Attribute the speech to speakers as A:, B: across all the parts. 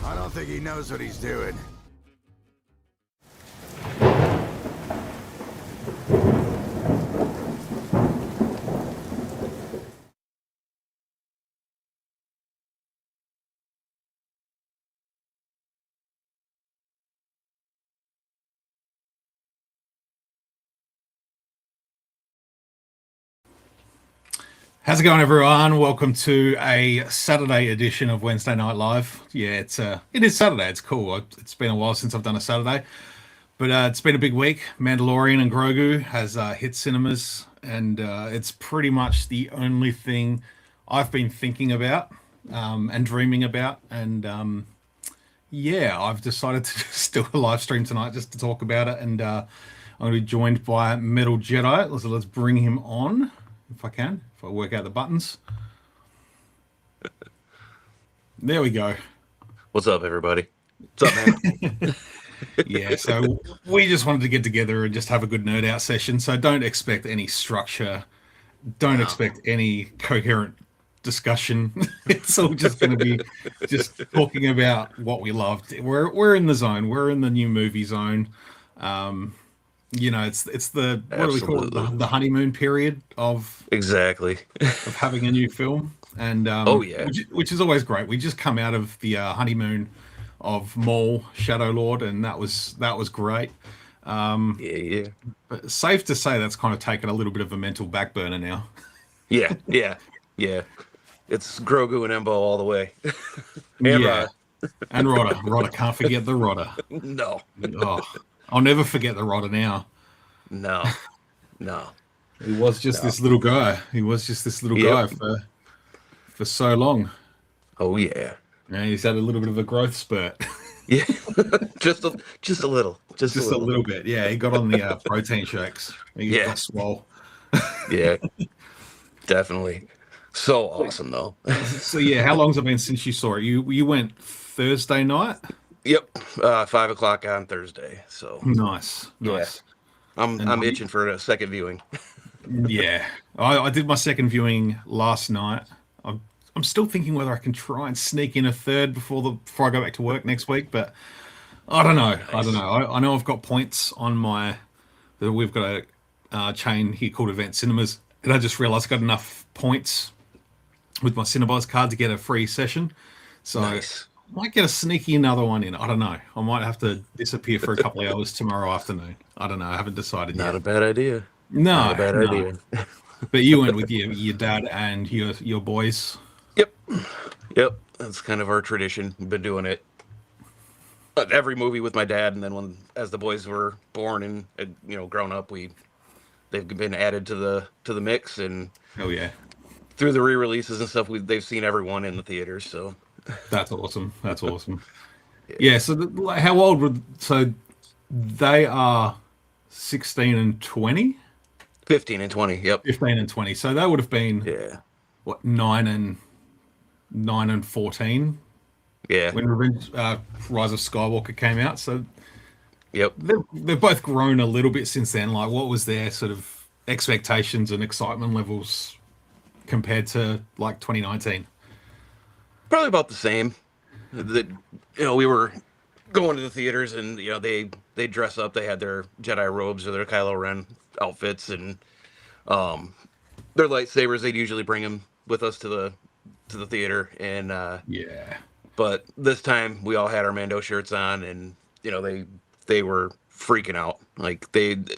A: I don't think he knows what he's doing.
B: How's it going, everyone? Welcome to a Saturday edition of Wednesday Night Live. Yeah, it is Saturday. It's cool. It's been a while since I've done a Saturday, but it's been a big week. Mandalorian and Grogu has hit cinemas, and it's pretty much the only thing I've been thinking about and dreaming about. And yeah, I've decided to just do a live stream tonight just to talk about it. And I'm going to be joined by Metaljedi. So let's bring him on if I can, if I work out the buttons. There we go.
C: What's up, everybody? What's up, man?
B: Yeah, so we just wanted to get together and just have a good nerd out session. So don't expect any structure. Don't expect any coherent discussion. It's all just going to be just talking about what we loved. We're in the zone. We're in the new movie zone. It's the what do we call it? The honeymoon period of
C: Exactly.
B: having a new film, and
C: Oh, yeah.
B: which is always great. We just come out of the honeymoon of Maul Shadow Lord, and that was great.
C: Yeah.
B: But safe to say that's kind of taken a little bit of a mental back burner now.
C: Yeah. It's Grogu and Embo all the way.
B: Yeah, and Rodder can't forget the Rodder.
C: No.
B: Oh, I'll never forget the Rodder now.
C: No.
B: He was just this little guy. He was just this little guy for so long.
C: Oh, yeah.
B: Yeah, he's had a little bit of a growth spurt.
C: Yeah. just a little. Just
B: Just a little bit. Yeah, he got on the protein shakes. He got swole.
C: Yeah. Definitely. So awesome, though.
B: So yeah, how long's it been since you saw it? You went Thursday night?
C: Yep. 5 o'clock on Thursday. So
B: Nice.
C: I'm itching for a second viewing.
B: Yeah, I did my second viewing last night. I'm still thinking whether I can try and sneak in a third before I go back to work next week, but I don't know.
C: Nice.
B: I know I've got points on we've got a chain here called Event Cinemas, and I just realised I got enough points with my Cinebuys card to get a free session. So
C: Nice.
B: I might get a sneaky another one in. I don't know. I might have to disappear for a couple of hours tomorrow afternoon. I don't know. I haven't decided
C: Not
B: yet.
C: a bad idea.
B: No,
C: Not a bad
B: no.
C: idea.
B: But you went with your dad and your boys.
C: Yep. That's kind of our tradition. We've been doing it every movie with my dad, and then as the boys were born and grown up, they've been added to the mix, and
B: Oh yeah,
C: through the re-releases and stuff, they've seen everyone in the theaters. So
B: that's awesome. That's awesome. Yeah. So how old so they are 16 and 20,
C: 15 and 20. Yep.
B: 15 and 20. So they would have been
C: Yeah.
B: what 9 and 14
C: Yeah.
B: when Rise of Skywalker came out. So
C: Yep.
B: they've both grown a little bit since then. Like, what was their sort of expectations and excitement levels compared to like 2019?
C: Probably about the same. We were going to the theaters, and they dress up. They had their Jedi robes or their Kylo Ren outfits, and their lightsabers. They'd usually bring them with us to the theater, and
B: Yeah.
C: but this time we all had our Mando shirts on, and they were freaking out. Like the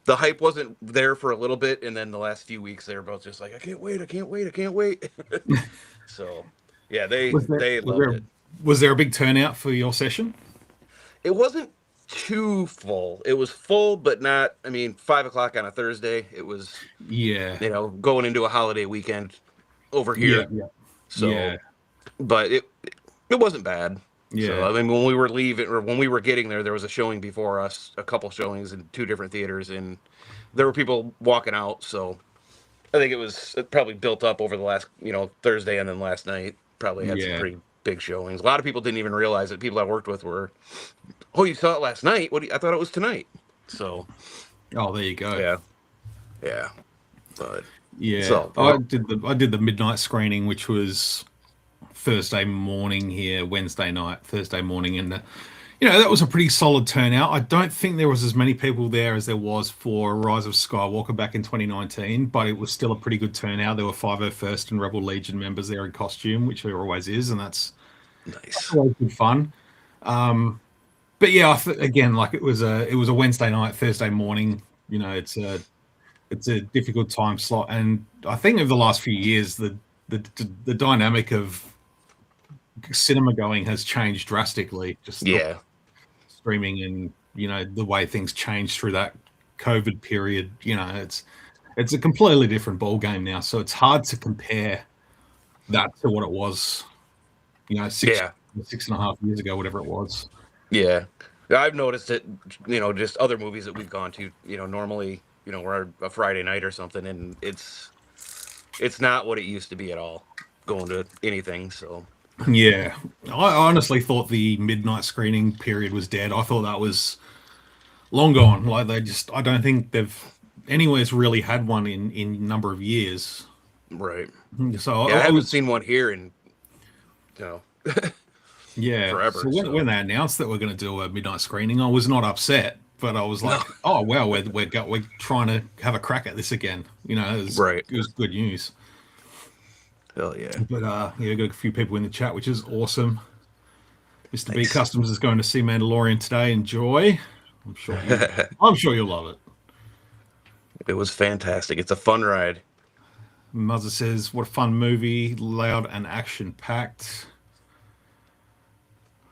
C: hype wasn't there for a little bit, and then the last few weeks they were both just like, I can't wait. So yeah, they loved it.
B: Was there a big turnout for your session?
C: It wasn't too full. It was full, but not. I mean, 5 o'clock on a Thursday. It was
B: Yeah.
C: going into a holiday weekend over here.
B: Yeah.
C: So,
B: Yeah.
C: but it wasn't bad.
B: Yeah.
C: So, I mean, when we were leaving or when we were getting there was a showing before us, a couple showings in two different theaters, and there were people walking out. So I think it probably built up over the last, Thursday and then last night. Probably had some pretty big showings. A lot of people didn't even realize that people I worked with were, oh, you saw it last night? I thought it was tonight. So,
B: Oh, there you go.
C: yeah. But
B: Yeah.
C: so
B: I did the midnight screening, which was Thursday morning here, Wednesday night, Thursday morning, and that was a pretty solid turnout. I don't think there was as many people there as there was for Rise of Skywalker back in 2019, but it was still a pretty good turnout. There were 501st and Rebel Legion members there in costume, which there always is, and that's
C: Nice.
B: always good fun. But yeah, again, like it was a Wednesday night, Thursday morning. It's a difficult time slot, and I think over the last few years, the dynamic of cinema going has changed drastically. Just streaming and the way things changed through that COVID period. It's a completely different ball game now, so it's hard to compare that to what it was. 6.5 years ago, whatever it was.
C: Yeah, I've noticed it. Just other movies that we've gone to. Normally, we're a Friday night or something, and it's not what it used to be at all. Going to anything, so
B: Yeah, I honestly thought the midnight screening period was dead. I thought that was long gone. Like I don't think they've anywhere's really had one in a number of years.
C: right.
B: So
C: Yeah, I haven't seen one here in
B: yeah.
C: forever.
B: So when they announced that we're going to do a midnight screening, I was not upset, but I was like, oh wow, we're trying to have a crack at this again. It was good news.
C: Hell yeah.
B: But got a few people in the chat, which is awesome. Mr. B Customs is going to see Mandalorian today. Enjoy. I'm sure you'll love it.
C: It was fantastic. It's a fun ride.
B: Muzza says, what a fun movie, loud and action packed.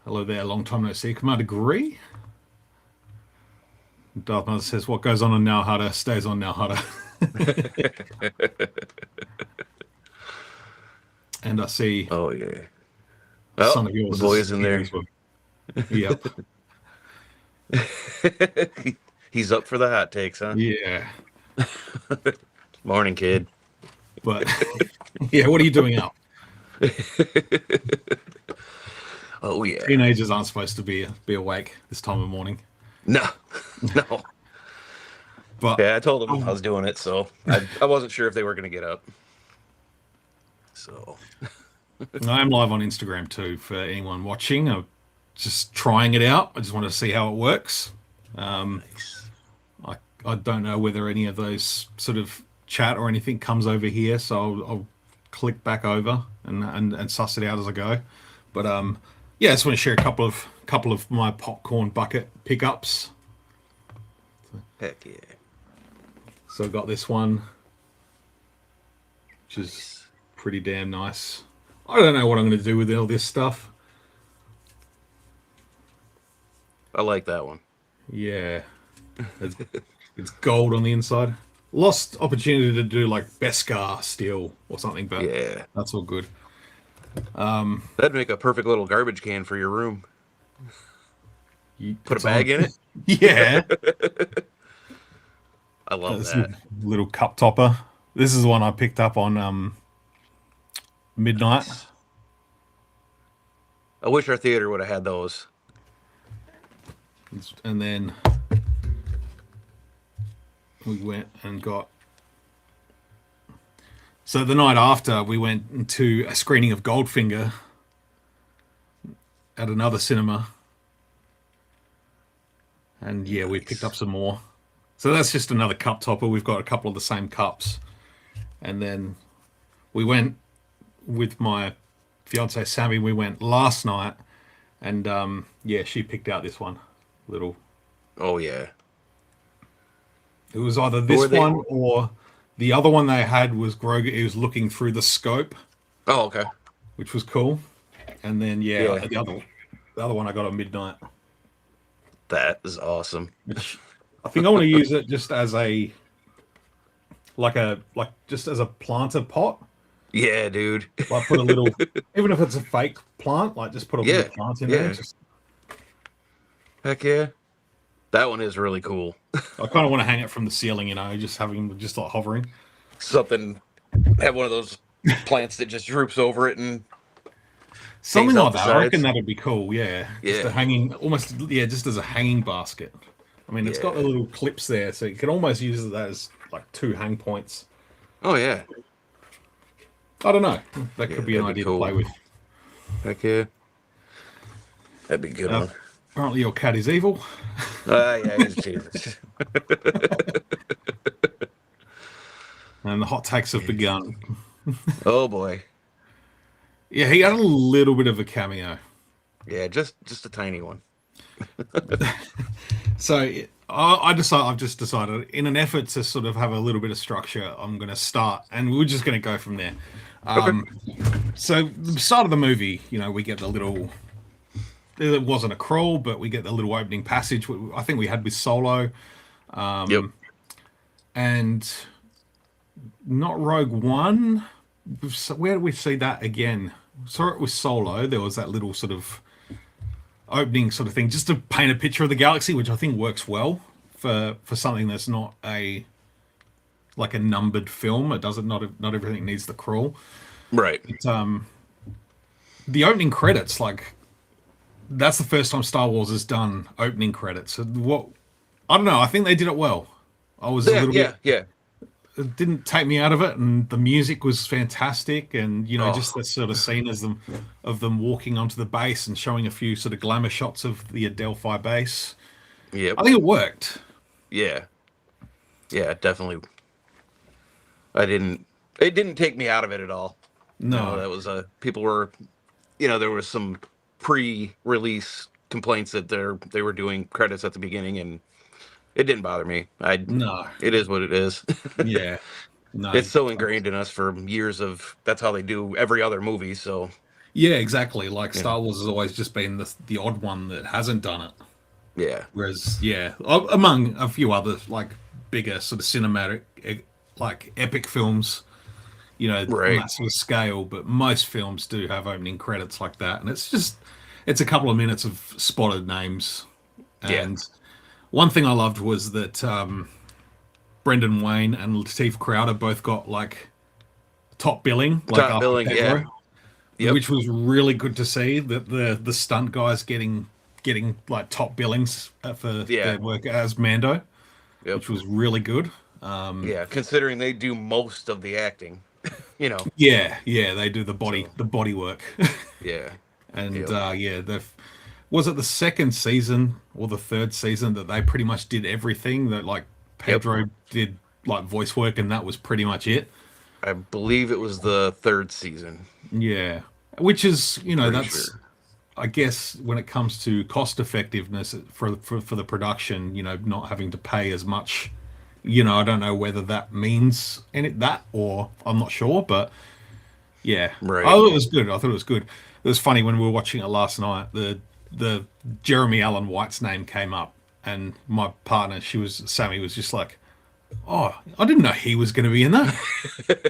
B: Hello there, long time no see. Commander Agree. Darth Mother says, what goes on Now Harder stays on Now Harder. And I see.
C: Oh yeah.
B: Son of yours.
C: The boy's in there.
B: Yep.
C: He's up for the hot takes, huh?
B: Yeah.
C: Morning, kid.
B: But yeah, what are you doing out?
C: Oh yeah.
B: Teenagers aren't supposed to be awake this time of morning.
C: No.
B: But
C: yeah, I told them I was doing it, so I wasn't sure if they were going to get up. So
B: I am live on Instagram too for anyone watching. I'm just trying it out. I just want to see how it works.
C: Nice.
B: I don't know whether any of those sort of chat or anything comes over here, so I'll click back over and suss it out as I go. But yeah, I just want to share a couple of my popcorn bucket pickups.
C: Heck yeah.
B: So I got this one, which is pretty damn nice. I don't know what I'm going to do with all this stuff.
C: I like that one.
B: Yeah. It's gold on the inside. Lost opportunity to do like Beskar steel or something, but
C: yeah,
B: that's all good.
C: That'd make a perfect little garbage can for your room.
B: You
C: put a bag in it?
B: Yeah.
C: I love that.
B: Little cup topper. This is the one I picked up on midnight.
C: I wish our theater would have had those.
B: And then we went and got. So the night after, we went to a screening of Goldfinger at another cinema. And yeah, we picked up some more. So that's just another cup topper. We've got a couple of the same cups. And then we went with my fiance Sammy. We went last night. And yeah, she picked out this one. Little.
C: Oh, yeah.
B: It was either this one or the other one they had was Grogu. He was looking through the scope.
C: Oh, okay.
B: Which was cool. And then yeah. The other one I got at midnight.
C: That is awesome.
B: I think I want to use it just as a just as a planter pot.
C: Yeah, dude.
B: Like put a little, even if it's a fake plant, like just put a little plant in there. Just...
C: Heck yeah. That one is really cool.
B: I kind of want to hang it from the ceiling, just having just like hovering.
C: Something, have one of those plants that just droops over it and
B: something like that. I reckon that'd be cool. Yeah.
C: Yeah.
B: Just a hanging, almost, just as a hanging basket. I mean, it's got the little clips there, so you can almost use that as like 2 hang points.
C: Oh, yeah.
B: I don't know. That could be an idea to play with.
C: Heck yeah. That'd be a good one.
B: Apparently your cat is evil.
C: Yeah, he's Jesus.
B: And the hot takes have begun.
C: Oh boy.
B: Yeah, he had a little bit of a cameo.
C: Yeah, just a tiny one.
B: So I've just decided, in an effort to sort of have a little bit of structure, I'm going to start, and we're just going to go from there.
C: Okay.
B: So the start of the movie, we get the little. It wasn't a crawl, but we get the little opening passage. I think we had with Solo,
C: Yep.
B: and not Rogue One. So where did we see that again? Saw it with Solo. There was that little sort of opening sort of thing, just to paint a picture of the galaxy, which I think works well for something that's not a numbered film. It doesn't not everything needs the crawl.
C: Right.
B: The opening credits, that's the first time Star Wars has done opening credits. What I don't know. I think they did it well. I was a little bit.
C: Yeah.
B: It didn't take me out of it, and the music was fantastic, and just that sort of scene of them walking onto the base and showing a few sort of glamour shots of the Adelphi base.
C: Yep.
B: I think it worked.
C: Yeah. Yeah, definitely. It didn't take me out of it at all.
B: No,
C: That was people were, there was some pre-release complaints that they were doing credits at the beginning, and it didn't bother me.
B: no,
C: It is what it is.
B: yeah, no,
C: It's so ingrained in us for years that's how they do every other movie. So
B: yeah, exactly.
C: yeah,
B: Star Wars has always just been the odd one that hasn't done it.
C: yeah,
B: Whereas, among a few other bigger sort of cinematic, epic films, on
C: right,
B: that sort of scale, but most films do have opening credits like that, and it's a couple of minutes of spotted names.
C: yeah,
B: And one thing I loved was that Brendan Wayne and Lateef Crowder both got top billing,
C: top
B: after
C: billing,
B: Pedro,
C: yeah, yep,
B: which was really good to see. That the stunt guys getting top billings for
C: yeah,
B: their work as Mando,
C: yep,
B: which was really good.
C: yeah. Considering they do most of the acting,
B: Yeah, they do
C: so
B: the body work.
C: yeah,
B: And
C: yep,
B: was it the second season or the third season that they pretty much did everything that
C: yep.
B: Pedro did voice work, and that was pretty much it.
C: I believe it was the third season.
B: Yeah, which is
C: Pretty
B: that's
C: sure.
B: I guess when it comes to cost effectiveness for the production, not having to pay as much. I don't know whether that means that, or I'm not sure, but yeah, I
C: Right.
B: thought it was good. I thought it was good. It was funny when we were watching it last night. The Jeremy Allen White's name came up, and my partner, Sammy, was just like, "Oh, I didn't know he was going to be in that,"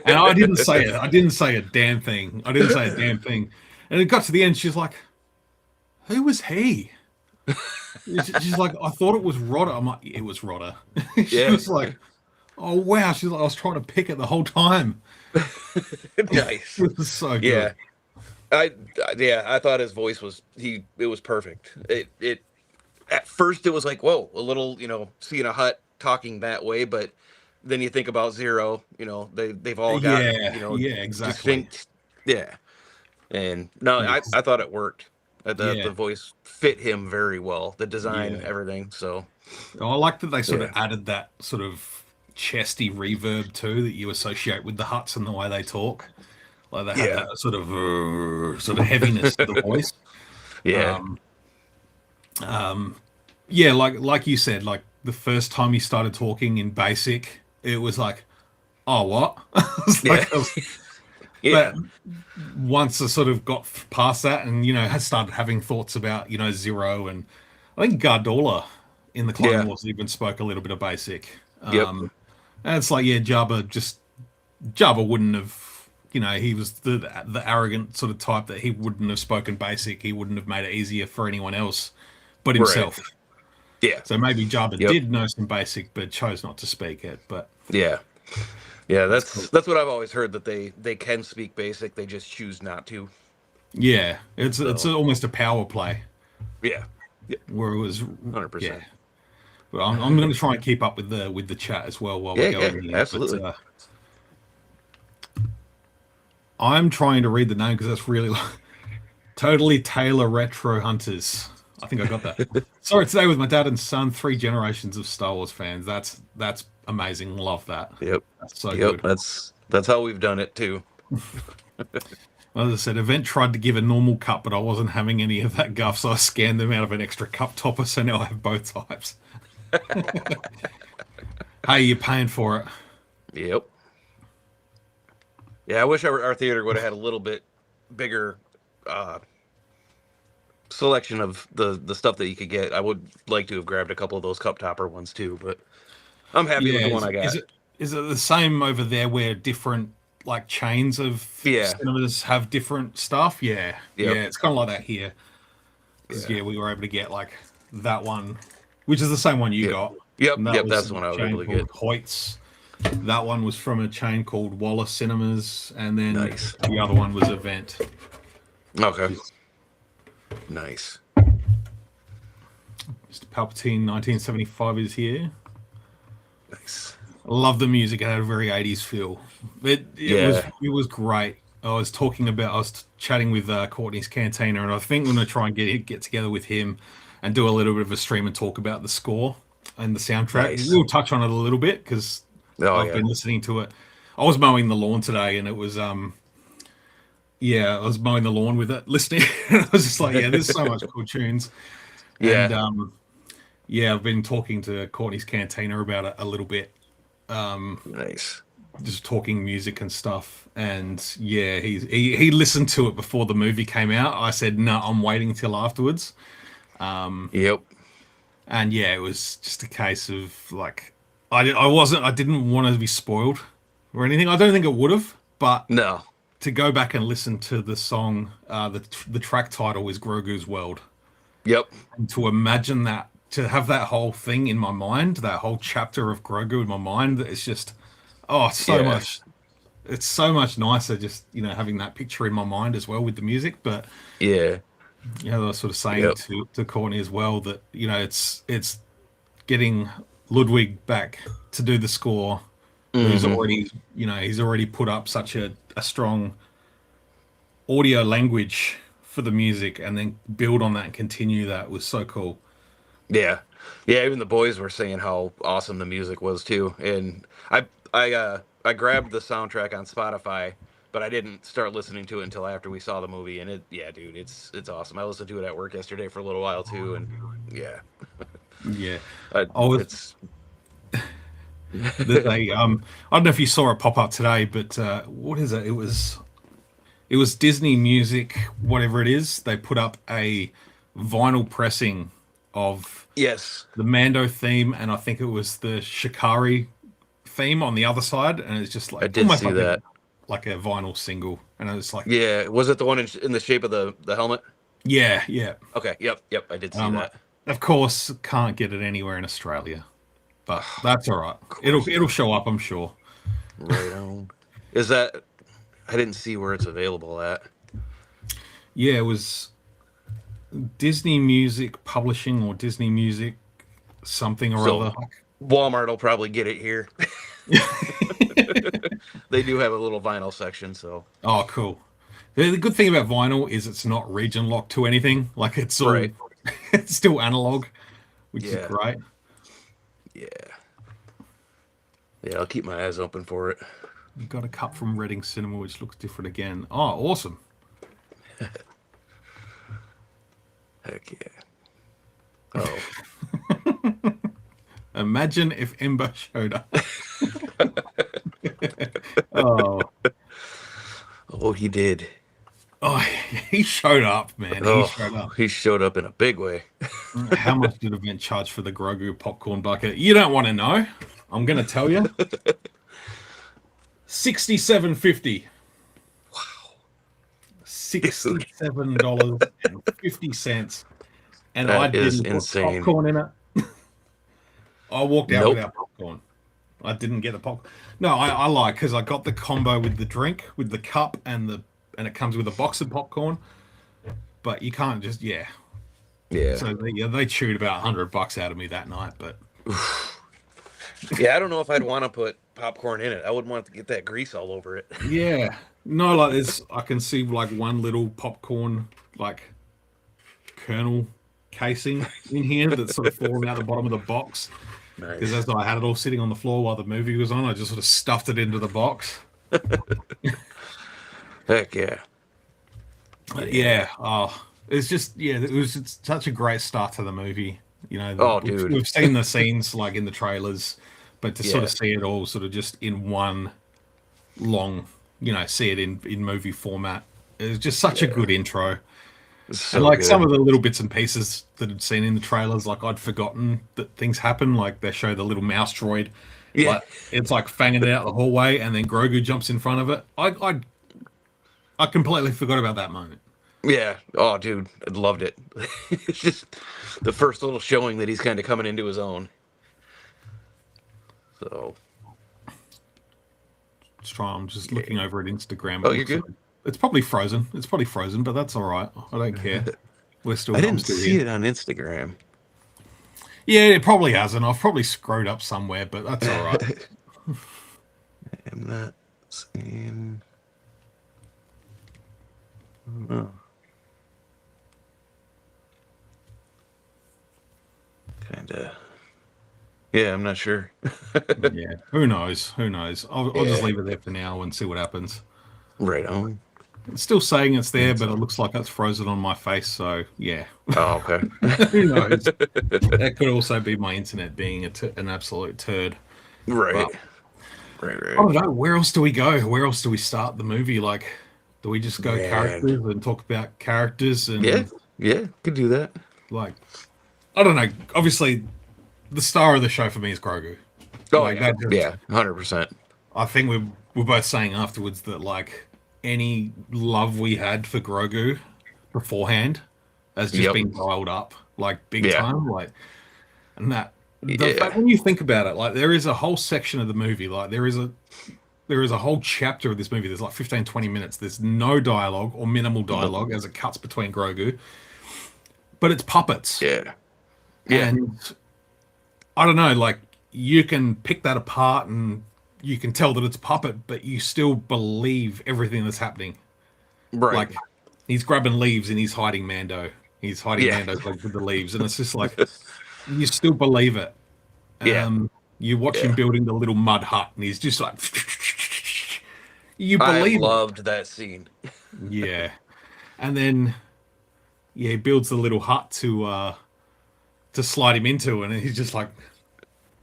B: and I didn't say it. I didn't say a damn thing. I didn't say a damn thing. And it got to the end. She's like, "Who was he?" She's like, "I thought it was Rodder." I'm like, "It was Rodder." She
C: Yeah.
B: was like, "Oh wow." She's like, "I was trying to pick it the whole time."
C: Nice.
B: It was so good.
C: Yeah. I thought his voice it was perfect. It at first it was like, whoa, a little, seeing a hut talking that way, but then you think about Zero, they've all got,
B: Yeah, exactly.
C: distinct, yeah. And no,
B: Yeah,
C: I thought it worked. The
B: yeah,
C: voice fit him very well, the design,
B: yeah.
C: everything. So
B: I like that they sort of
C: yeah,
B: added that sort of chesty reverb too that you associate with the Huts and the way they talk. Like they have
C: yeah,
B: that sort of heaviness to the voice.
C: yeah,
B: Um, yeah, like you said, the first time he started talking in basic, it was like, oh, what? It's
C: yeah,
B: but
C: yeah,
B: once I sort of got past that, and had started having thoughts about Zero, and I think Gardola in the Clone
C: yeah,
B: Wars even spoke a little bit of basic.
C: yep,
B: And it's like, yeah, Jabba wouldn't have. He was the arrogant sort of type that he wouldn't have spoken basic. He wouldn't have made it easier for anyone else but
C: right,
B: himself.
C: yeah,
B: So maybe Jabba
C: yep,
B: did know some basic, but chose not to speak it. But
C: yeah. Yeah,
B: that's cool.
C: that's what I've always heard, that they can speak basic, they just choose not to.
B: Yeah, it's
C: So
B: almost a power play
C: yeah, yeah,
B: where it was. Yeah,
C: 100%.
B: but I'm going to try and keep up with the chat as well while we're
C: Yeah, yeah,
B: going here. But
C: absolutely.
B: I'm trying to read the name because that's really. Totally Taylor Retro Hunters. I think I got that. Saw it today with my dad and son. 3 generations of Star Wars fans. That's amazing. Love that.
C: Yep.
B: That's so
C: Yep.
B: good.
C: That's how we've done it too.
B: As I said, Event tried to give a normal cup, but I wasn't having any of that guff, so I scanned them out of an extra cup topper, so now I have both types. Hey, you're paying for it.
C: Yep. Yeah, I wish our theater would have had a little bit bigger selection of the stuff that you could get. I would like to have grabbed a couple of those cup topper ones too, but I'm happy with the one I got.
B: Is it the same over there where different like chains of cinemas have different stuff? Yeah.
C: Yep.
B: Yeah, it's kind of like that here. Because we were able to get like that one, which is the same one you got.
C: Yep, that's the one I was able to get.
B: Hoyt's. That one was from a chain called Wallace Cinemas, and then
C: Nice.
B: the other one was Event.
C: Okay. Nice.
B: Mr. Palpatine 1975 is here.
C: Nice.
B: I love the music. It had a very 80s feel. It was great. I was chatting with Courtney's Cantina, and I think I'm going to try and get together with him and do a little bit of a stream and talk about the score and the soundtrack.
C: Nice.
B: We'll touch on it a little bit because I've been listening to it. I was mowing the lawn today, and it was I was mowing the lawn with it, listening. I was just like, there's so much cool tunes.
C: Yeah.
B: And I've been talking to Courtney's Cantina about it a little bit.
C: Nice.
B: Just talking music and stuff, and he listened to it before the movie came out. I said no, I'm waiting till afterwards.
C: Yep.
B: And it was just a case of like I didn't want to be spoiled or anything. I don't think it would have, but
C: No.
B: to go back and listen to the song, the track title is Grogu's World.
C: Yep.
B: And to imagine that, to have that whole thing in my mind, that whole chapter of Grogu in my mind, it's just much. It's so much nicer just having that picture in my mind as well with the music. But I was sort of saying to Courtney as well that it's getting Ludwig back to do the score. Who's already he's already put up such a strong audio language for the music, and then build on that and continue that was so cool.
C: Yeah. Even the boys were saying how awesome the music was too, and I grabbed the soundtrack on Spotify, but I didn't start listening to it until after we saw the movie. And dude, it's awesome. I listened to it at work yesterday for a little while too, and
B: I don't know if you saw it pop up today, but what is it? It was Disney Music, whatever it is. They put up a vinyl pressing of the Mando theme, and I think it was the Shikari theme on the other side, and it's just like
C: I did see that,
B: like a vinyl single, and I was like,
C: was it the one in the shape of the helmet?
B: Yeah.
C: Okay, yep, I did see that.
B: Of course, can't get it anywhere in Australia, but that's all right. It'll show up, I'm sure.
C: Right on. Is that? I didn't see where it's available at.
B: Yeah, it was Disney Music Publishing or Disney Music something or other.
C: Walmart will probably get it here. They do have a little vinyl section, so.
B: Oh, cool. The good thing about vinyl is it's not region locked to anything. Like it's all,
C: right.
B: It's still analog, which is great.
C: Yeah, I'll keep my eyes open for it.
B: You got a cup from Reading Cinema, which looks different again. Oh, awesome.
C: Heck yeah. Oh.
B: Imagine if Ember showed up. Oh,
C: he did.
B: Oh, he showed up, man. He showed up.
C: He showed up in a big way.
B: How much did Event charge for the Grogu popcorn bucket? You don't want to know. I'm going to tell you. $67.50.
C: Wow.
B: $67.50. And I didn't put popcorn in it. I walked out without popcorn. I didn't get the popcorn. No, I like, because I got the combo with the drink, with the cup, and it comes with a box of popcorn. But you can't just So they chewed about $100 out of me that night. But
C: I don't know if I'd want to put popcorn in it. I wouldn't want to get that grease all over it.
B: Yeah, No, like there's I can see like one little popcorn like kernel casing in here that's sort of fallen out the bottom of the box. Because
C: Nice.
B: as I had it all sitting on the floor while the movie was on, I just sort of stuffed it into the box.
C: Heck yeah.
B: But
C: Yeah.
B: yeah, oh, it's just yeah, it was it's such a great start to the movie. You know,
C: Oh,
B: we've,
C: dude.
B: we've seen the scenes like in the trailers, but to sort
C: Yeah.
B: of see it all sort of just in one long, see it in movie format. It was just such a
C: Yeah.
B: good intro.
C: It's
B: And
C: so
B: like some
C: good.
B: of the little bits and pieces that I'd seen in the trailers, like I'd forgotten that things happen. Like they show the little mouse droid,
C: Yeah.
B: like it's like fanging it out the hallway, and then Grogu jumps in front of it. I completely forgot about that moment.
C: Yeah. Oh, dude. I loved it. It's just the first little showing that he's kind of coming into his own. So,
B: I'm just looking
C: yeah.
B: over at Instagram. It
C: Oh, you're
B: looks like
C: good?
B: it's probably frozen. It's probably frozen, but that's all right. I don't care.
C: I
B: I'm
C: didn't
B: still
C: see
B: here.
C: it on Instagram.
B: Yeah, it probably hasn't. I've probably screwed up somewhere, but that's all right.
C: I'm not seeing. Oh, kind of. Yeah, I'm not sure.
B: Yeah, who knows? Who knows? I'll just
C: Yeah.
B: leave it there for now and see what happens.
C: Right on.
B: It's still saying it's there,
C: And
B: but it
C: so.
B: looks like it's frozen on my face. So yeah,
C: Oh, okay.
B: who knows? That could also be my internet being an absolute turd.
C: Right.
B: But
C: Right,
B: I
C: right.
B: don't know. Where else do we go? Where else do we start the movie? Like, do we just go
C: Man.
B: characters and talk about characters
C: Yeah.
B: and
C: Yeah. Could do that.
B: like, I don't know. Obviously, the star of the show for me is Grogu.
C: Oh,
B: Like
C: yeah.
B: that just,
C: Yeah. 100%.
B: I think we're both saying afterwards that like any love we had for Grogu beforehand has just
C: Yep.
B: been dialed up like big
C: Yeah.
B: time. Like, and that the fact
C: Yeah.
B: when you think about it, like there is a whole section of the movie, like there is a whole chapter of this movie. There's like 15, 20 minutes. There's no dialogue or minimal
C: Nope.
B: dialogue as it cuts between Grogu, but it's puppets.
C: Yeah. Yeah.
B: And I don't know, like you can pick that apart and you can tell that it's a puppet, but you still believe everything that's happening.
C: Right.
B: Like he's grabbing leaves and he's hiding Mando. He's hiding
C: Yeah.
B: Mando's legs with the leaves, and it's just like you still believe it.
C: Yeah.
B: You watch him
C: Yeah.
B: building the little mud hut, and he's just like, you
C: I
B: believe it.
C: loved that scene.
B: Yeah, and then yeah, he builds the little hut to slide him into, and he's just like,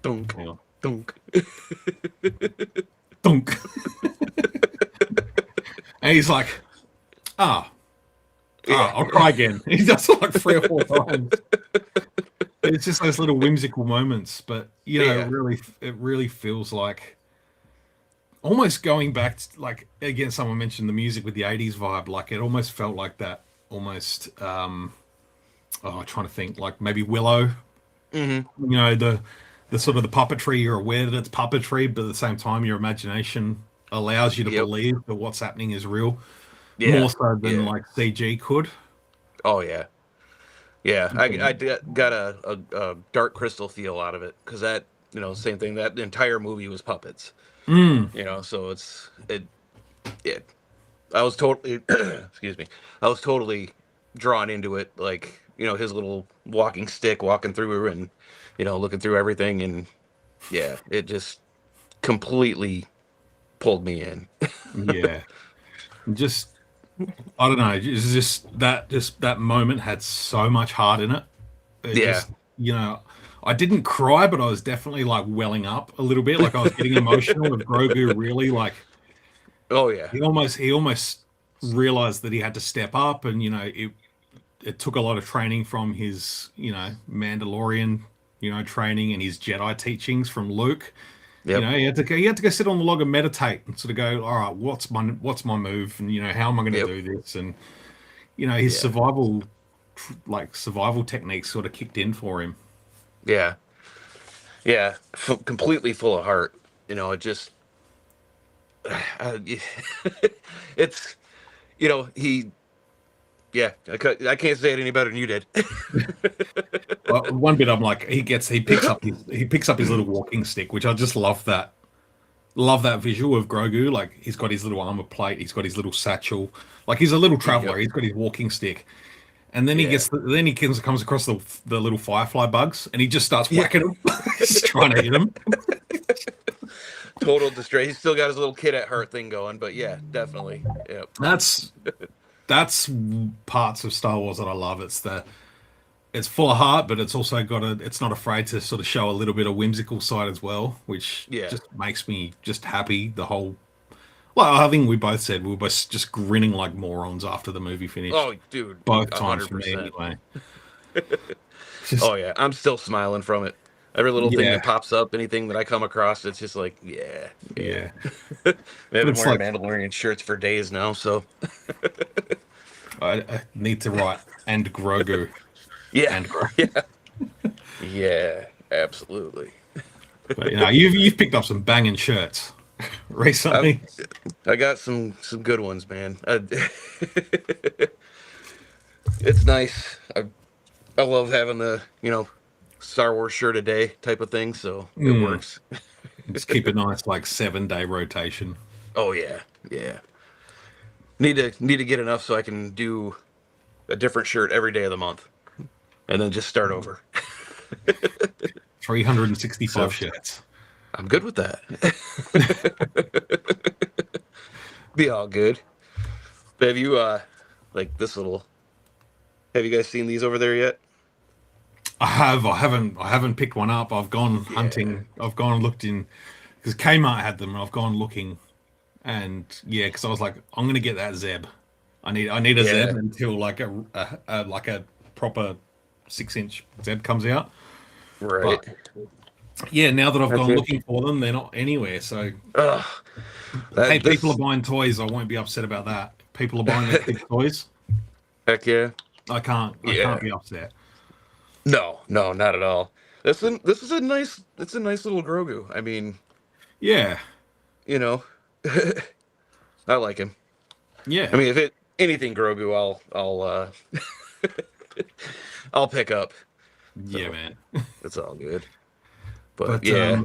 C: Dunk.
B: hang on,
C: Dunk.
B: thunk, and he's like, ah,
C: Yeah.
B: I'll try again. He does it like 3 or 4 times. It's just those little whimsical moments, but
C: Yeah.
B: it really feels like almost going back to, like again, someone mentioned the music with the '80s vibe. Like it almost felt like that. Almost, I'm trying to think, like maybe Willow.
C: Hmm.
B: The sort of the puppetry. You're aware that it's puppetry, but at the same time, your imagination allows you to
C: Yep.
B: believe that what's happening is real,
C: Yeah.
B: more so than
C: Yeah.
B: like CG could.
C: Oh, yeah. Yeah. I got a Dark Crystal feel out of it because that, same thing. That entire movie was puppets.
B: Mm,
C: So it. I was totally, excuse me. I was totally drawn into it. Like, his little walking stick, walking through and, looking through everything. And yeah, it just completely pulled me in.
B: yeah, just I don't know. It's just that moment had so much heart in it. It
C: Yeah.
B: just I didn't cry, but I was definitely like welling up a little bit. Like I was getting emotional with Grogu. Really, like
C: Oh, yeah.
B: he almost realized that he had to step up, and it took a lot of training from his Mandalorian training and his Jedi teachings from Luke.
C: Yep.
B: He had to go sit on the log and meditate and sort of go, all right, what's my move, and how am I going to
C: Yep.
B: do this, and his
C: Yeah.
B: survival techniques sort of kicked in for him.
C: Yeah. Yeah. Completely full of heart. It just, uh, it's, he, yeah, I can't say it any better than you did.
B: One bit I'm like, he picks up his little walking stick, which I just love that. Love that visual of Grogu. Like he's got his little armor plate, he's got his little satchel. Like he's a little traveler.
C: Yep.
B: He's got his walking stick, and then
C: Yeah.
B: then he comes across the little firefly bugs, and he just starts
C: Yeah.
B: whacking them, just trying to hit them.
C: Total distress. He's still got his little kid at heart thing going, but yeah, definitely. Yep.
B: That's parts of Star Wars that I love. It's full of heart, but it's also it's not afraid to sort of show a little bit of whimsical side as well, which
C: Yeah.
B: just makes me just happy. The whole, well, I think we both said we were both just grinning like morons after the movie finished.
C: Oh, dude.
B: Both times for me
C: 100%.
B: anyway. Just,
C: Oh yeah, I'm still smiling from it. Every little thing
B: Yeah.
C: that pops up, anything that I come across, it's just like, yeah.
B: yeah.
C: I've been
B: It's
C: wearing
B: like-
C: Mandalorian shirts for days now, so
B: I need to write and Grogu.
C: yeah,
B: And Grogu.
C: yeah, absolutely.
B: But, you've picked up some banging shirts recently.
C: I got some good ones, man. It's nice. I love having the Star Wars shirt a day type of thing, so it works.
B: Just keep a nice like 7-day rotation.
C: Oh yeah, yeah. Need to get enough so I can do a different shirt every day of the month, and then just start over.
B: 365 shirts.
C: I'm good with that. Be all good. But have you like this little? Have you guys seen these over there yet?
B: I haven't picked one up. I've gone hunting. I've gone and looked in because Kmart had them, and I've gone looking, and yeah, because I was like, I'm gonna get that Zeb. I need a
C: Yeah.
B: Zeb until like a proper 6-inch Zeb comes out.
C: Right.
B: Yeah, now that I've
C: That's
B: gone
C: it.
B: looking for them, they're not anywhere. So
C: Ugh.
B: hey,
C: This-
B: people are buying toys. I won't be upset about that. People are buying their kids toys.
C: Heck yeah.
B: I can't be upset.
C: No, not at all. This is a nice. It's a nice little Grogu. I mean,
B: Yeah,
C: I like him.
B: yeah.
C: I mean, if it anything Grogu, I'll pick up.
B: Yeah, man.
C: It's all good. But,
B: But
C: yeah,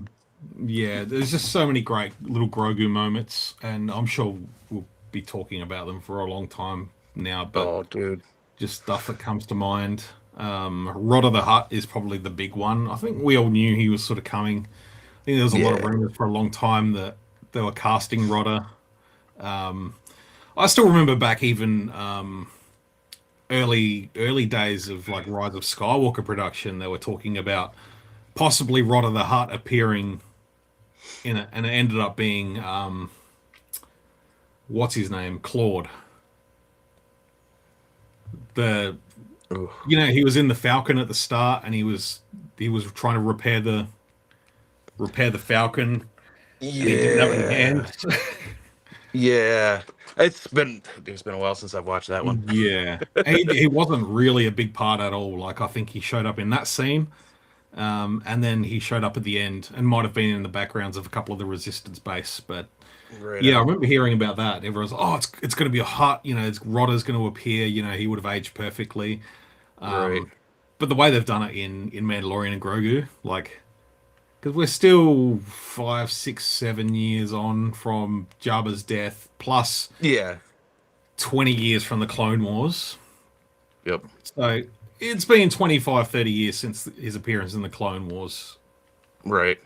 B: yeah, there's just so many great little Grogu moments, and I'm sure we'll be talking about them for a long time now. But
C: oh, dude,
B: just stuff that comes to mind. Rod of the Hutt is probably the big one. I think we all knew he was sort of coming. I think there was a lot of
C: Yeah.
B: rumors for a long time that they were casting Rodder. I still remember back even early days of like Rise of Skywalker production. They were talking about possibly Rod of the Hutt appearing in it, and it ended up being what's his name, Claude.
C: Ooh.
B: He was in the Falcon at the start, and he was trying to repair the Falcon. And he didn't have any hands.
C: yeah. It's been a while since I've watched that one.
B: Yeah, he wasn't really a big part at all. Like I think he showed up in that scene, and then he showed up at the end, and might have been in the backgrounds of a couple of the Resistance base. But
C: Right.
B: yeah, I remember hearing about that. Everyone's like, oh, it's going to be a Hutt. It's Rodder's going to appear. He would have aged perfectly.
C: Right.
B: But the way they've done it in Mandalorian and Grogu, like, because we're still 5, 6, 7 years on from Jabba's death, plus
C: Yeah.
B: 20 years from the Clone Wars.
C: Yep.
B: So it's been 25, 30 years since his appearance in the Clone Wars. For
C: Right.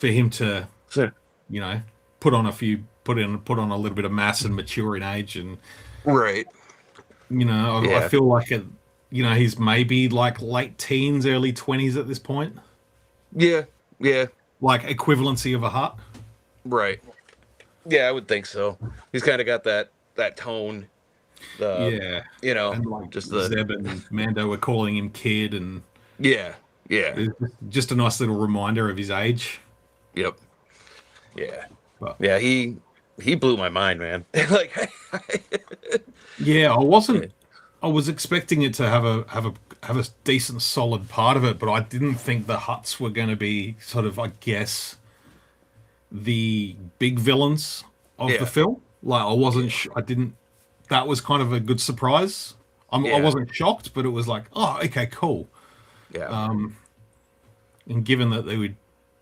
B: him to,
C: So,
B: put on a little bit of mass and mature in age, and
C: right.
B: I
C: Yeah.
B: feel like he's maybe like late teens, early 20s at this point,
C: Yeah. Yeah.
B: like equivalency of a Hutt.
C: Right. Yeah, I would think so. He's kind of got that tone.
B: Yeah, and like
C: just the
B: Zeb and Mando were calling him kid, and
C: yeah.
B: it's just a nice little reminder of his age.
C: Yep. Yeah.
B: But
C: Yeah, he blew my mind, man. Like
B: yeah, I was expecting it to have a decent solid part of it, but I didn't think the Hutts were going to be sort of, I guess, the big villains of
C: Yeah.
B: the film. Like I wasn't, I didn't. That was kind of a good surprise. I
C: Yeah.
B: wasn't shocked, but it was like, oh, okay, cool.
C: yeah.
B: And given that they would,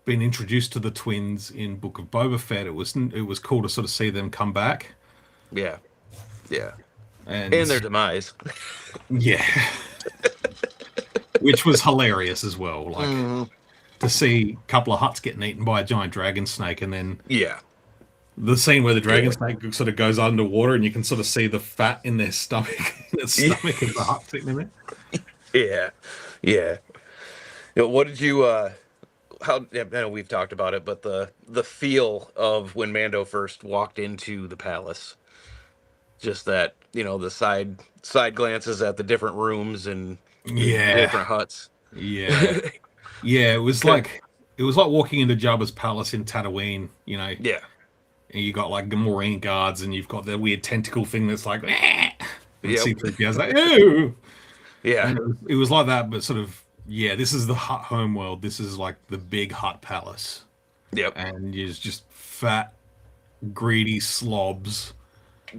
B: been introduced to the twins in Book of Boba Fett, it was cool to sort of see them come back.
C: Yeah. Yeah.
B: And
C: And their demise.
B: yeah, which was hilarious as well. Like to see a couple of huts getting eaten by a giant dragon snake, and then
C: Yeah.
B: the scene where the dragon
C: Yeah.
B: snake sort of goes underwater, and you can sort of see the fat in their stomach, the stomach of the hut sitting in it.
C: Yeah. Yeah. What did you how yeah, I know we've talked about it, but the feel of when Mando first walked into the palace, just that, the side glances at the different rooms and the
B: Yeah,
C: different huts.
B: yeah, yeah. It was like walking into Jabba's palace in Tatooine.
C: Yeah.
B: And you got like the Marine guards, and you've got the weird tentacle thing that's like, and
C: Yep.
B: C-3PO's like, ew.
C: Yeah.
B: And it was like that, but sort of, yeah, this is the hut home world. This is like the big hut palace.
C: Yep.
B: And you're just fat, greedy slobs.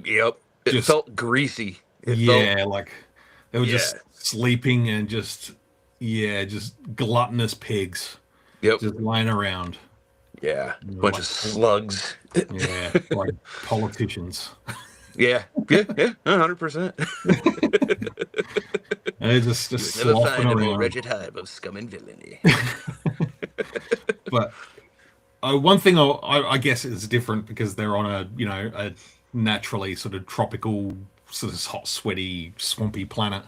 C: Yep. It
B: Just,
C: felt greasy. It felt
B: yeah, like they were just sleeping and just gluttonous pigs
C: Yep.
B: just lying around.
C: Yeah. Bunch
B: Like,
C: of slugs.
B: yeah, like politicians.
C: Yeah. Yeah. Yeah. 100%.
B: And they're just
C: Never
B: slopping
C: find a more
B: around.
C: wretched hive of scum and villainy.
B: But one thing I guess is different because they're on a naturally sort of tropical, sort of hot, sweaty, swampy planet.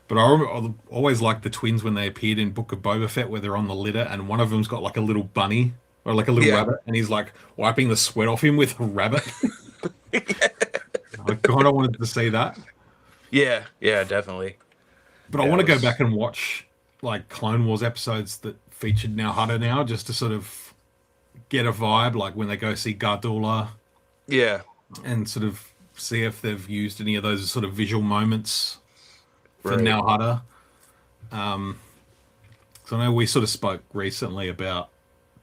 B: But I always liked the twins when they appeared in Book of Boba Fett, where they're on the litter, and one of them's got like a little bunny or like a little
C: Yeah.
B: rabbit, and he's like wiping the sweat off him with a rabbit. I kind of wanted to see that,
C: Yeah. Yeah. Definitely.
B: but I
C: Yeah,
B: want to
C: it
B: go
C: was-
B: back and watch like Clone Wars episodes that featured Now Hutta now, just to sort of get a vibe, like when they go see Gardula,
C: Yeah.
B: and sort of see if they've used any of those sort of visual moments for
C: Right.
B: Now Hutta. So I know we sort of spoke recently about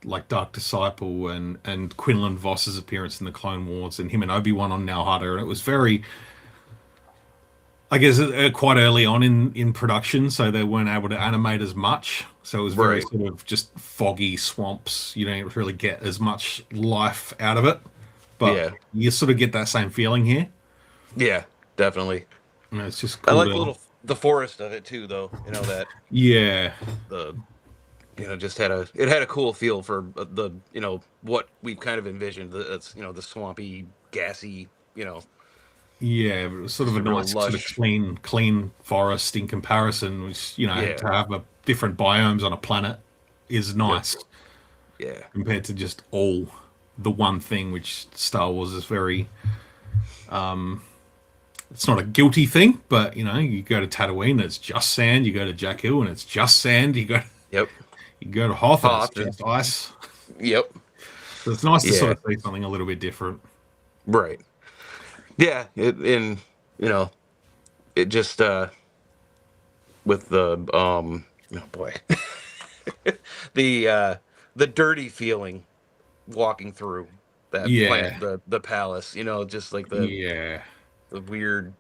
B: like Dark Disciple and Quinlan Voss's appearance in the Clone Wars, and him and Obi-Wan on Now Hutta, and it was very, I guess, quite early on in production, so they weren't able to animate as much. So it was very
C: Right.
B: sort of just foggy swamps. You don't really get as much life out of it, but
C: Yeah.
B: you sort of get that same feeling here.
C: Yeah. Definitely.
B: And it's just
C: I
B: cool
C: like
B: to-
C: the forest of it too, though. That
B: yeah,
C: the just had a cool feel for the what we've kind of envisioned. It's the swampy, gassy.
B: yeah. But it was sort of a
C: Just a real
B: nice, sort of
C: lush-
B: clean forest in comparison. Which
C: Yeah.
B: to have a different biomes on a planet is nice.
C: Yeah.
B: Compared to just all the one thing, which Star Wars is very it's not a guilty thing, but you go to Tatooine and it's just sand, you go to Jakku and it's just sand, you go
C: Yep.
B: to Hoth and
C: Hoth,
B: it's just ice.
C: Yep.
B: So it's nice to
C: Yeah.
B: sort of see something a little bit different.
C: Right. Yeah. It just with the oh boy, the dirty feeling walking through that
B: Yeah.
C: planet, the palace. Just like
B: Yeah.
C: the weird.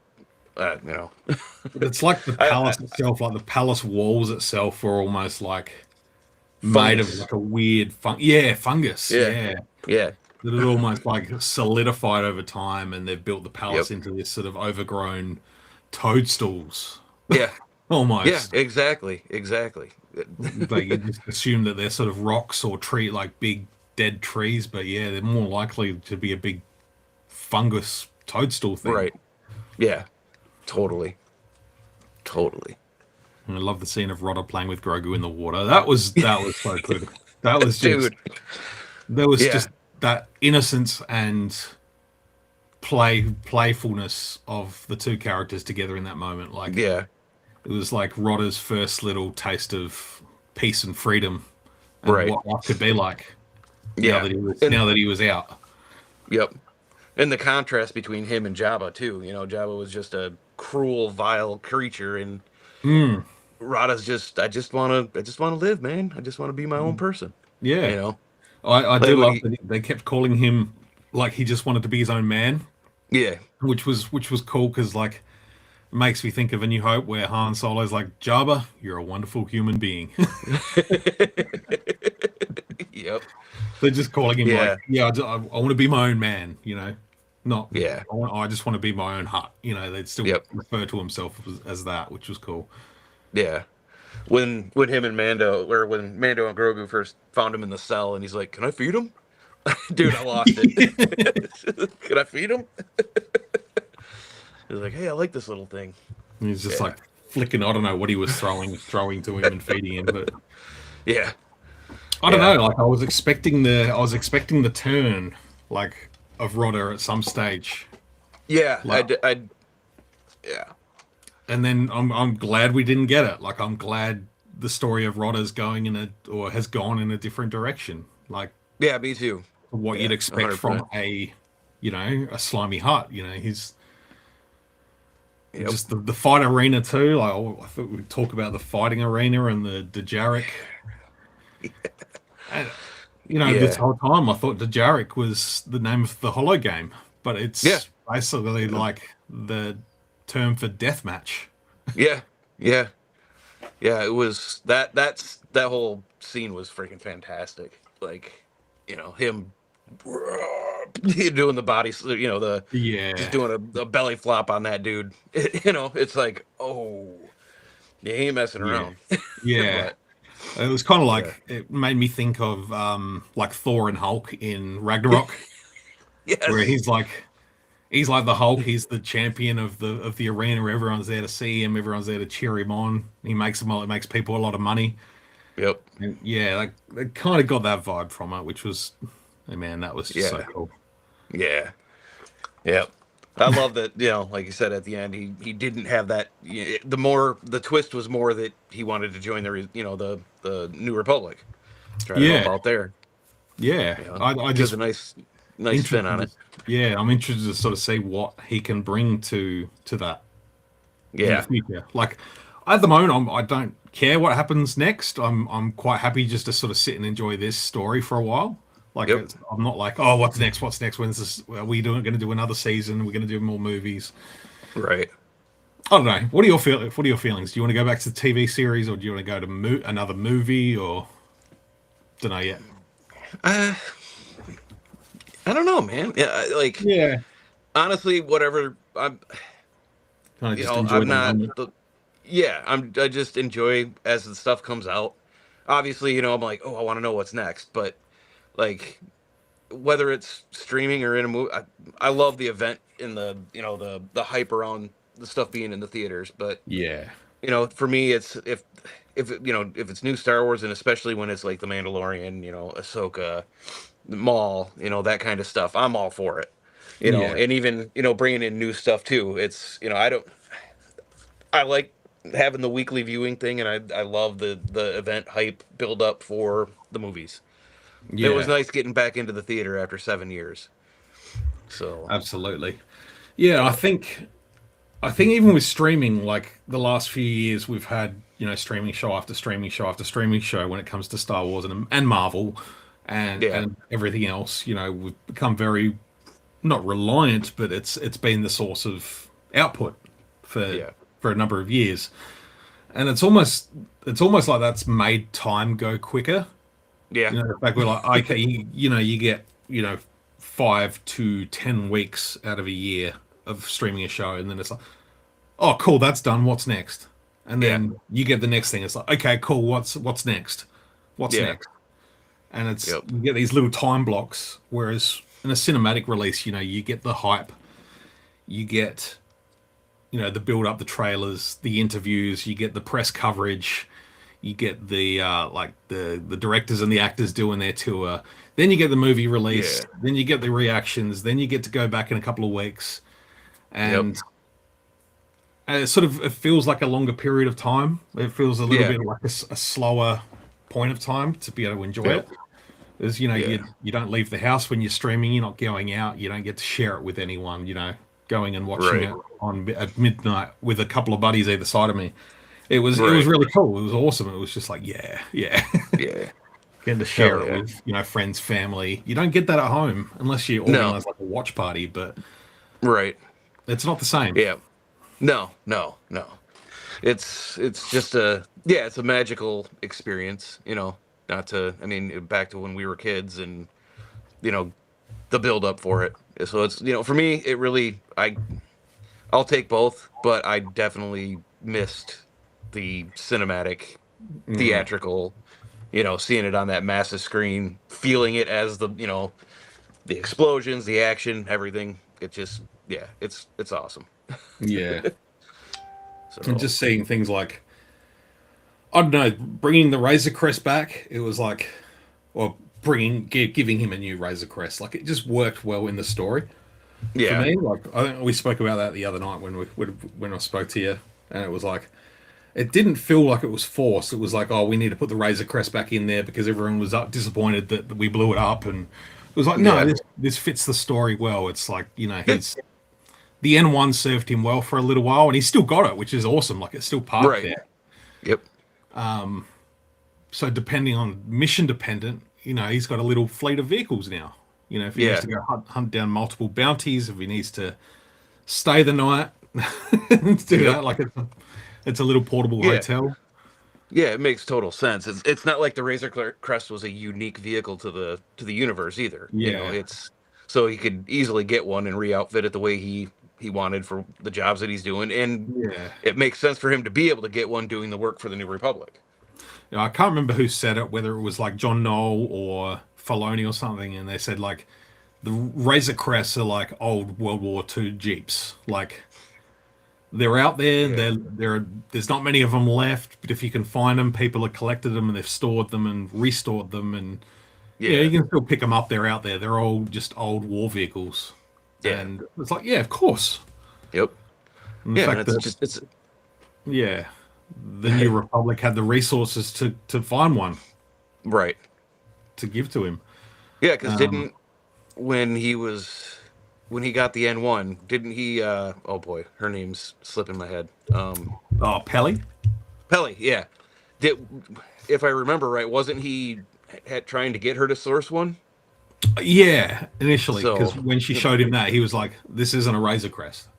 B: It's like the
C: I-
B: palace itself, like the palace walls itself were almost like made of
C: Fungus.
B: like a weird fungus.
C: Yeah.
B: Yeah.
C: Yeah.
B: That it almost like solidified over time, and they've built the palace
C: Yep.
B: into this sort of overgrown toadstools
C: Yeah.
B: almost.
C: Yeah. Exactly. Exactly.
B: But you just assume that they're sort of rocks or like big dead trees, but yeah, they're more likely to be a big fungus toadstool thing.
C: Right. Yeah. Totally. Totally.
B: And I love the scene of Rodder playing with Grogu in the water. That was so good. That was just
C: Dude.
B: there was
C: Yeah.
B: just that innocence and playfulness of the two characters together in that moment. Like
C: Yeah.
B: it was like Rodder's first little taste of peace and freedom, and
C: Right.
B: what life could be like.
C: Yeah.
B: Now that he was out.
C: Yep. And the contrast between him and Jabba too. Jabba was just a cruel, vile creature, and Rada's just, I just want to live, man. I just want to be my own person.
B: Yeah. I do
C: Like,
B: love that they kept calling him like he just wanted to be his own man,
C: Yeah.
B: which was cool because like it makes me think of A New Hope where Han Solo's like, Jabba, you're a wonderful human being.
C: Yep. Yep.
B: They're just calling him like,
C: Yeah.
B: yeah, I want to be my own man, you know, not
C: Yeah.
B: I just want to be my own hut. You know, they'd still
C: Yep.
B: refer to himself as that, which was cool.
C: Yeah. When him and Mando, or when Mando and Grogu first found him in the cell, and he's like, "Can I feed him?" Dude, I lost it. Can I feed him? He's like, "Hey, I like this little thing."
B: And he's just
C: Yeah.
B: like flicking. I don't know what he was throwing to him and feeding him, but
C: Yeah.
B: I don't
C: Yeah.
B: know. Like I was expecting the turn like of Rodder at some stage,
C: Yeah.
B: like,
C: Yeah.
B: and then I'm glad we didn't get it. Like I'm glad the story of Rodder's has gone in a different direction. Like
C: Yeah. Me too.
B: what you'd
C: Yeah.
B: expect
C: 100%.
B: from a slimy hut. You know, he's
C: Yep.
B: just the fight arena too. Like I thought we'd talk about the fighting arena and the Jarek. And, this
C: Yeah.
B: whole time I thought the Jarek was the name of the Holo game, but
C: Yeah.
B: it's basically like the term for deathmatch.
C: Yeah. Yeah. Yeah. It was that whole scene was freaking fantastic. Like, him doing the body, the just
B: Yeah,
C: doing a belly flop on that dude. It's like, oh, you ain't messing
B: yeah,
C: around.
B: yeah.
C: But
B: It was kind of
C: yeah,
B: like it made me think of like Thor and Hulk in Ragnarok, where
C: yes,
B: he's like the Hulk. He's the champion of the arena. Everyone's there to see him. Everyone's there to cheer him on. He makes them all. It makes people a lot of money.
C: yep,
B: And yeah, like they kind of got that vibe from it, which was, hey, man, that was just so
C: yeah,
B: cool.
C: yeah, yep. I love that. Like you said at the end, he didn't have that. The twist was more that he wanted to join the New Republic, try to help
B: Yeah,
C: out there.
B: yeah. I
C: Gives
B: just
C: a nice spin on
B: interested.
C: it.
B: Yeah, I'm interested to sort of see what he can bring to that in the
C: Yeah,
B: future. Like at the moment, I don't care what happens next. I'm quite happy just to sort of sit and enjoy this story for a while. Like
C: yep,
B: I'm not like, oh, what's next? What's next? When's this? Are we going to do another season? We're going to do more movies.
C: right.
B: I don't know. What are your feelings? Do you want to go back to the TV series, or do you want to go to another movie, or don't know yet?
C: Uh, I don't know, man. Yeah, like
B: Yeah,
C: honestly, whatever.
B: kind of just enjoy
C: I'm
B: the
C: not
B: moment.
C: yeah, I just enjoy as the stuff comes out. Obviously, I'm like, oh, I want to know what's next, but like whether it's streaming or in a movie, I love the event and the hype around the stuff being in the theaters. But
B: Yeah,
C: for me, it's if it's new Star Wars, and especially when it's like the Mandalorian, Ahsoka, Maul, that kind of stuff, I'm all for it.
B: yeah,
C: And even bringing in new stuff too. It's I like having the weekly viewing thing, and I love the event hype build up for the movies. It was
B: yeah.
C: nice getting back into the theater after 7 years. So
B: Absolutely. Yeah, I
C: yeah,
B: think even with streaming, like the last few years, we've had streaming show after streaming show after streaming show when it comes to Star Wars and Marvel
C: yeah,
B: and everything else. We've become very not reliant, but it's been the source of output for
C: yeah,
B: a number of years, and it's almost like that's made time go quicker.
C: yeah,
B: The fact we're like, okay, you get 5 to 10 weeks out of a year of streaming a show, and then it's like, oh, cool, that's done. What's next? And
C: yeah,
B: then you get the next thing. It's like, okay, cool. What's next? What's
C: yeah,
B: next? And
C: yep,
B: you get these little time blocks. Whereas in a cinematic release, you get the hype, you get the build up, the trailers, the interviews, you get the press coverage, you get the like the directors and the actors doing their tour. Then you get the movie release.
C: yeah,
B: Then you get the reactions. Then you get to go back in a couple of weeks,
C: yep,
B: and it feels like a longer period of time. It feels a little
C: yeah,
B: bit like a slower point of time to be able to enjoy
C: yep,
B: it. Is
C: yeah,
B: you don't leave the house when you're streaming. You're not going out. You don't get to share it with anyone. Going and watching
C: right,
B: it at midnight with a couple of buddies either side of me. It was
C: right,
B: really cool. It was awesome. It was just like, yeah, yeah.
C: yeah,
B: Getting to
C: hell
B: share it
C: yeah,
B: with friends, family. You don't get that at home unless you
C: no,
B: organize like a watch party, but
C: right,
B: it's not the same.
C: yeah, no, no, no. It's just it's a magical experience. Not to, I mean, back to when we were kids, and you know, the build up for it. So it's, for me, it really, I'll take both, but I definitely missed the cinematic, theatrical, seeing it on that massive screen, feeling it as the explosions, the action, everything. It just, yeah, it's awesome.
B: Yeah. And
C: So
B: just seeing things like, I don't know, bringing the Razor Crest back, it was like, or giving him a new Razor Crest, like it just worked well in the story for
C: yeah,
B: me. Like I think we spoke about that the other night when I spoke to you, and it was like it didn't feel like it was forced. It was like, oh, we need to put the Razor Crest back in there because everyone was disappointed that we blew it up, and it was like, no,
C: yeah,
B: this fits the story well. It's like,
C: yeah,
B: he's the N1 served him well for a little while, and he's still got it, which is awesome. Like it's still parked
C: right,
B: there.
C: yep,
B: So depending on mission dependent, he's got a little fleet of vehicles now. If he needs
C: yeah,
B: to go hunt down multiple bounties, if he needs to stay the night, do
C: yep,
B: that. Like it's a little portable
C: yeah.
B: hotel.
C: Yeah, it makes total sense. It's not like the Razor Crest was a unique vehicle to the universe either.
B: Yeah,
C: It's so he could easily get one and re-outfit it the way he wanted for the jobs that he's doing, and
B: yeah.
C: it makes sense for him to be able to get one doing the work for the New Republic.
B: I can't remember who said it, whether it was like John Knoll or Filoni or something, and they said like the Razor Crests are like old World War II Jeeps. Like they're out there.
C: Yeah,
B: There's not many of them left, but if you can find them, people have collected them and they've stored them and restored them, and
C: yeah,
B: you can still pick them up. They're out there. They're all just old war vehicles,
C: yeah,
B: and it's like, yeah, of course.
C: yep,
B: And the
C: yeah. And
B: fact that
C: it's
B: yeah, the New Republic had the resources to find one
C: right.
B: to give to him.
C: Yeah, because
B: Um,
C: didn't when he got the N1, didn't he? Oh boy, her name's slipping my head.
B: oh, Pelly.
C: Pelly, yeah. Did if I remember right, wasn't he trying to get her to source one?
B: Yeah, initially, because
C: So
B: when she showed him that, he was like, "This isn't a Razor Crest."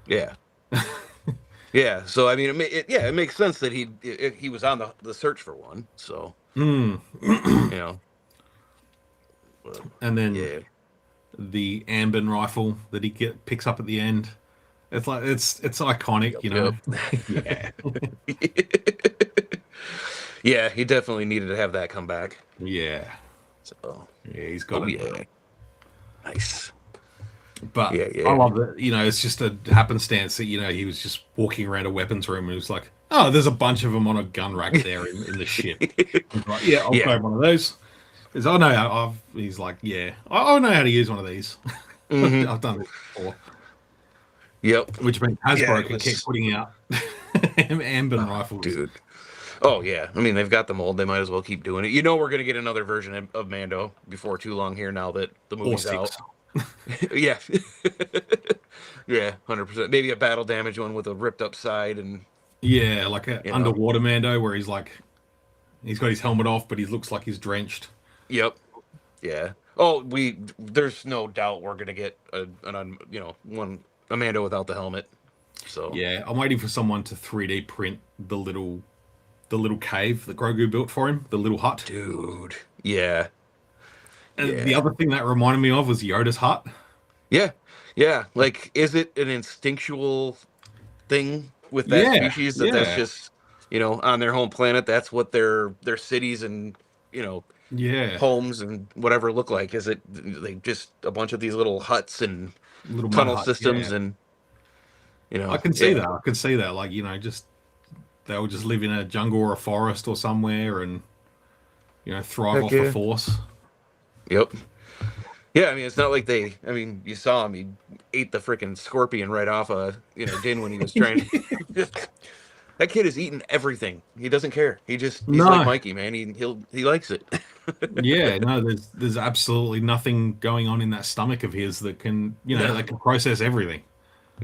C: yeah, yeah. So I mean, it makes sense that he was on the search for one. So
B: Mm.
C: you know, but,
B: And then
C: yeah,
B: the Ambin rifle that he picks up at the end. It's like it's iconic,
C: yep,
B: Yeah,
C: yep. Yeah, he definitely needed to have that come back.
B: yeah,
C: So
B: yeah. He's got
C: oh
B: it.
C: yeah, nice.
B: But
C: Yeah,
B: I
C: yeah,
B: love that. It's just a happenstance that he was just walking around a weapons room and he was like, "Oh, there's a bunch of them on a gun rack there in the ship." He's like, "Yeah, I'll
C: yeah.
B: grab one of those." He's, "I know how." He's like, "Yeah, I know how to use one of these.
C: Hmm.
B: I've done this before."
C: Yep.
B: Which means
C: Yeah,
B: Hasbro
C: it
B: can keep
C: was.
B: putting out Ambin
C: Oh,
B: rifles
C: dude. Oh yeah. I mean, they've got the mold. They might as well keep doing it. We're gonna get another version of Mando before too long here. Now that the
B: or
C: movie's out.
B: six.
C: Yeah. Yeah. 100%. Maybe a battle damage one with a ripped up side, and
B: Yeah, like a
C: you know.
B: underwater Mando where he's got his helmet off, but he looks like he's drenched.
C: Yep. Yeah. Oh, There's no doubt we're gonna get a Mando without the helmet. So.
B: Yeah, I'm waiting for someone to 3D print the little cave that Grogu built for him, the little hut.
C: Dude. Yeah.
B: And the
C: Yeah.
B: other thing that reminded me of was Yoda's hut.
C: Yeah. Yeah. Like, is it an instinctual thing with that
B: Yeah,
C: species that's
B: yeah,
C: just on their home planet? That's what their cities and you know
B: yeah.
C: homes and whatever look like. Is it like just a bunch of these little huts and
B: Little mud
C: tunnel
B: hut.
C: systems
B: Yeah,
C: and
B: I can see
C: yeah,
B: that. I can see that. Like just they'll just live in a jungle or a forest or somewhere, and thrive
C: heck
B: off the
C: yeah,
B: Force.
C: yep, yeah. I mean, it's not like I mean, you saw him. He ate the freaking scorpion right off Din when he was trying. That kid is eating everything. He doesn't care. He's like
B: No,
C: Mikey, man. He likes it.
B: yeah, no. There's absolutely nothing going on in that stomach of his that can
C: No.
B: that can process everything.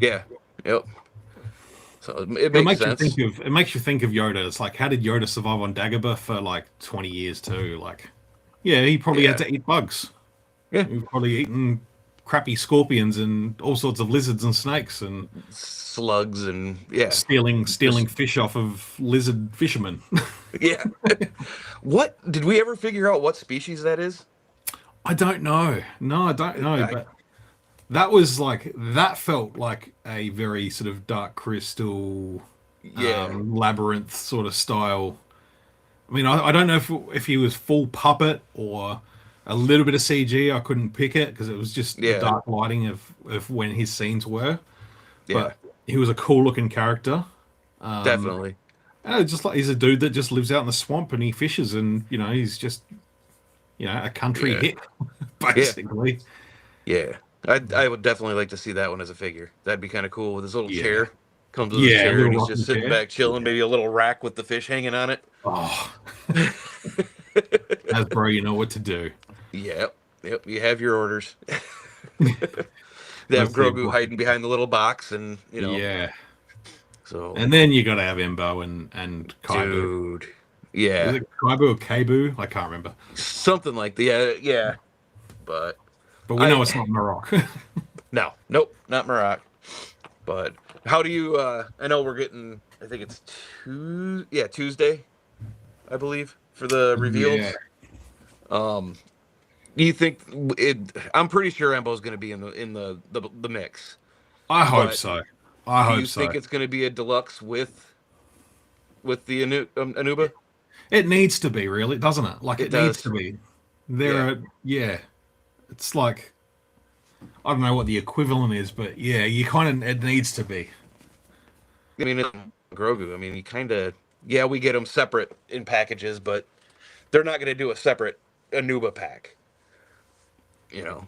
C: Yeah. Yep. So it
B: But
C: makes sense.
B: it makes you think of Yoda. It's like, how did Yoda survive on Dagobah for like 20 years too? Like, yeah, he probably had
C: Yeah.
B: to eat bugs.
C: Yeah.
B: He was probably eating crappy scorpions and all sorts of lizards and snakes and
C: slugs and yeah,
B: stealing
C: just
B: fish off of lizard fishermen.
C: yeah. What did we ever figure out what species that is?
B: I don't know. No, I don't know.
C: I,
B: But that felt like a very sort of Dark Crystal,
C: yeah,
B: labyrinth sort of style. I mean, I don't know if he was full puppet or a little bit of CG. I couldn't pick it because it was just the
C: yeah,
B: dark lighting of when his scenes were.
C: yeah,
B: But he was a cool looking character.
C: definitely.
B: Just like he's a dude that just lives out in the swamp and he fishes, and he's just a country
C: Yeah,
B: hit
C: yeah,
B: basically.
C: yeah. I would definitely like to see that one as a figure. That'd be kind of cool with his little
B: Yeah,
C: chair. Comes with his
B: yeah,
C: chair
B: little
C: and he's
B: rocking
C: just sitting
B: chair.
C: back chilling. Maybe a little rack with the fish hanging on it.
B: Oh, Hasbro, you know what to do.
C: Yep, yep. You have your orders. They have
B: Let's see.
C: Grogu hiding behind the little box, and
B: Yeah,
C: So,
B: and then you got to have Embo and Kaibu.
C: dude,
B: Is
C: yeah,
B: it Kaibu or Kaibu? I can't remember.
C: something like that. Yeah, yeah. But
B: But we
C: I
B: know it's not Marok.
C: no, nope, not Maroc. But how do you? I know we're getting. I think it's Tuesday, I believe, for the
B: Yeah,
C: reveals. Um, do you think it? I'm pretty sure Embo's going to be in the mix.
B: I hope
C: But
B: so. I
C: do
B: hope
C: you
B: so.
C: think it's going to be a deluxe with the Anuba?
B: It needs to be, really, doesn't it? Like
C: It
B: it needs
C: does.
B: to be.
C: Yeah.
B: Yeah. It's like I don't know what the equivalent is, but yeah, it needs to be.
C: I mean, it's Grogu. I mean, you kind of, yeah, we get them separate in packages, but they're not going to do a separate Anuba pack, you know.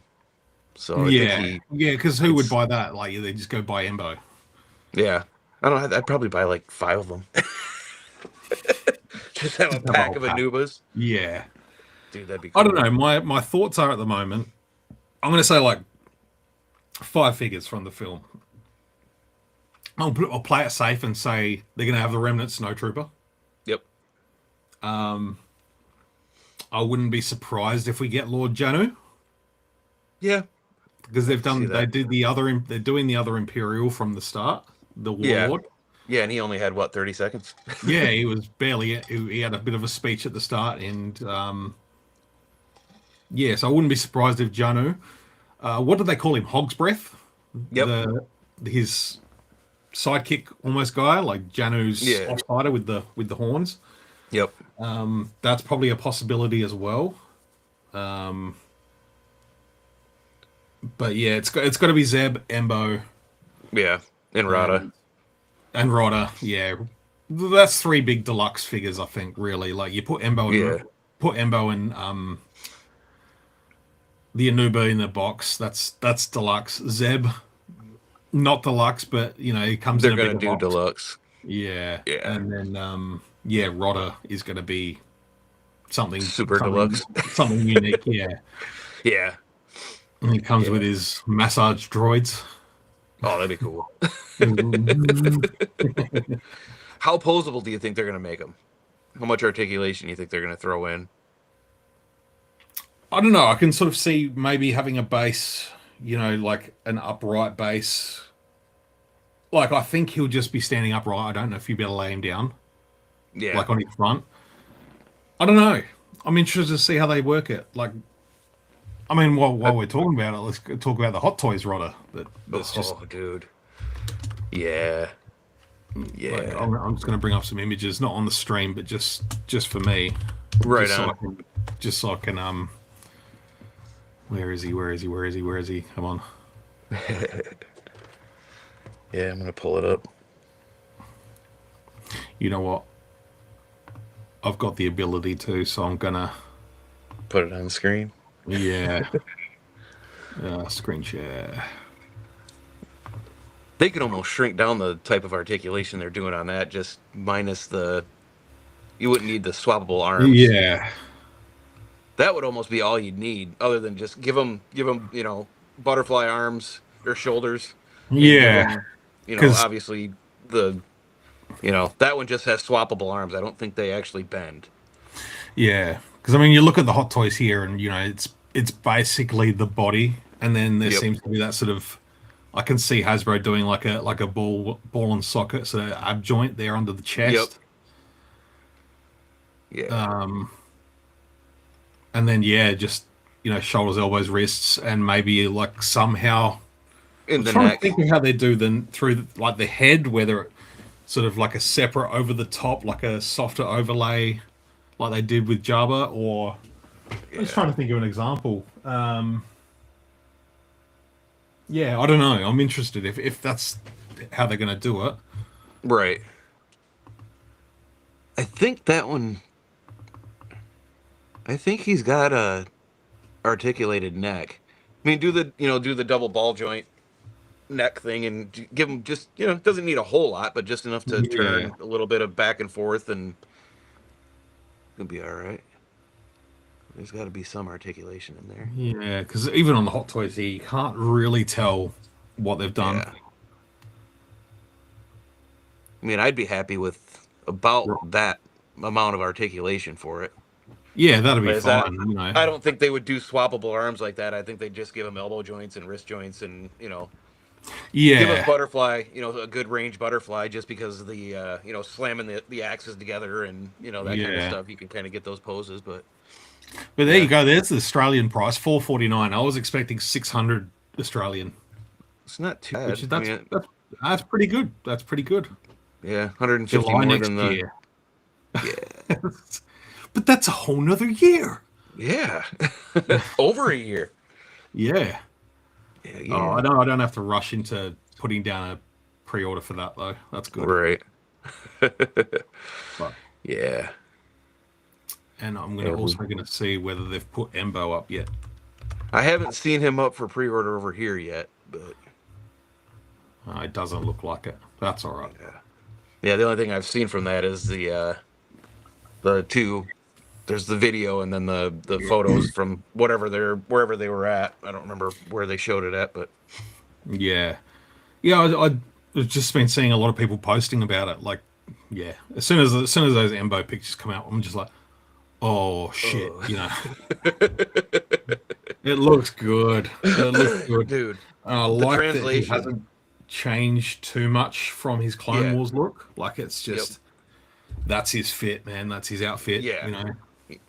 C: So I think
B: Yeah, yeah. Because who would
C: it's,
B: buy that? Like they just go buy Embo.
C: yeah. I don't know. I'd probably buy like 5 of them. Just have a
B: Just have a
C: pack
B: whole
C: of
B: pack.
C: Anubas.
B: Yeah.
C: Dude, that'd be
B: I don't
C: cool.
B: know. My thoughts are at the moment. I'm going to say like 5 figures from the film. I'll play it safe and say they're going to have the Remnant Snowtrooper.
C: Yep.
B: I wouldn't be surprised if we get Lord Janu
C: Yeah.
B: because
C: I can see
B: they
C: that.
B: did they're doing the other Imperial from the start, the
C: Yeah.
B: Warlord.
C: Yeah. And he only had, what, 30 seconds?
B: Yeah, he was barely. He had a bit of a speech at the start, and yeah, so I wouldn't be surprised if Janu. What did they call him? Hog's breath.
C: Yep.
B: The his sidekick almost guy, like Janu's
C: Yeah.
B: offsider with the horns.
C: Yep.
B: That's probably a possibility as well. Um, but yeah, it's got to be Zeb, Embo,
C: Yeah. And Rada.
B: and Rodder. Yeah, that's 3 big deluxe figures. I think really like you
C: Yeah.
B: put Embo and the Anuba in the box. That's deluxe. Zeb, not deluxe, but he comes in
C: They're
B: a
C: going
B: bigger
C: to do
B: box.
C: deluxe.
B: Yeah,
C: Yeah.
B: and then yeah, Rodder is going to be something
C: Super
B: something
C: deluxe.
B: something unique. Yeah,
C: Yeah.
B: and he comes with
C: Yeah.
B: his massage droids.
C: Oh, that'd be cool.
B: I
C: How posable do you think they're going to make them? How much articulation do you think they're going to throw in?
B: don't know. I can sort of see maybe having a base, like an upright base. Like I think he'll just be standing upright. I don't know if you better lay him down,
C: Yeah.
B: like on his front. I don't know. I'm interested to see how they work it. Like, I mean, while we're talking about it, let's talk about the Hot Toys rodder. That's just
C: Oh, dude. Yeah.
B: like
C: Yeah.
B: I'm just going to bring up some images, not on the stream, but just for me,
C: Right
B: just so I
C: on.
B: can, just so I can Where is he? Where is he? Where is he? Where is he? Come on.
C: Yeah, I'm going to pull it up.
B: You know what? I've got the ability to, so I'm gonna
C: Put it on the screen.
B: yeah. Screen share.
C: They could almost shrink down the type of articulation they're doing on that, just minus the. You wouldn't need the swappable arms.
B: Yeah.
C: That would almost be all you'd need, other than just give them, butterfly arms or shoulders, and give
B: Yeah.
C: them,
B: Because
C: obviously that one just has swappable arms. I don't think they actually bend.
B: yeah, because I mean, you look at the Hot Toys here, and it's basically the body and then there
C: Yep.
B: seems to be that sort of. I can see Hasbro doing like a ball and socket, so ab joint there under the
C: Yep.
B: chest.
C: Yeah.
B: And then just shoulders, elbows, wrists, and maybe like somehow I
C: In
B: was
C: the
B: trying to
C: neck.
B: think of how they do then through like the head, whether it sort of like a separate over the top, like a softer overlay, like they did with Jabba, or I'm just
C: Yeah.
B: trying to think of an example. Yeah, I don't know. I'm interested if that's how they're going to do it.
C: Right. I think that one. I think he's got a articulated neck. I mean, do the double ball joint neck thing and give him just doesn't need a whole lot, but just enough to
B: Yeah,
C: turn a little bit of back and forth, and it'll be all right. There's got to be some articulation in there.
B: yeah. Because even on the Hot Toys here, you can't really tell what they've done.
C: Yeah. I mean, I'd be happy with about that amount of articulation for it.
B: Yeah, that'll be
C: But is that?
B: fine.
C: I don't think they would do swappable arms like that. I think they'd just give him elbow joints and wrist joints, and give him
B: Yeah,
C: butterfly. A good range butterfly, just because of the slamming the axes together and that kind of
B: yeah.
C: stuff. You can kind of get those poses, but
B: But there you
C: yeah,
B: go. There's the Australian price, 449. I was expecting 600 Australian,
C: it's not too
B: which
C: bad.
B: is
C: I mean,
B: that's pretty good. That's pretty good.
C: yeah, 150
B: July
C: more
B: next
C: than the
B: year,
C: yeah.
B: but that's a whole nother year.
C: Yeah. Over a year.
B: Yeah.
C: Yeah,
B: Oh,
C: yeah.
B: I don't have to rush into putting down a pre-order for that though. That's good.
C: Right.
B: But,
C: Yeah.
B: and I'm
C: Yeah,
B: also going to see whether they've put Embo up yet.
C: I haven't seen him up for pre-order over here yet, but
B: It doesn't look like it. That's all right.
C: yeah, the only thing I've seen from that is the two. There's the video and then the photos from wherever they were at. I don't remember where they showed it at, but
B: Yeah. Yeah, I've just been seeing a lot of people posting about it. Like, yeah, as soon as those Embo pictures come out, I'm just like, oh shit,
C: oh.
B: It looks good. It looks good.
C: Dude,
B: I
C: the
B: like that he
C: translation.
B: hasn't changed too much from his Clone
C: Yeah.
B: Wars look. Like, it's
C: Yep.
B: just that's his fit, man. That's his outfit.
C: Yeah.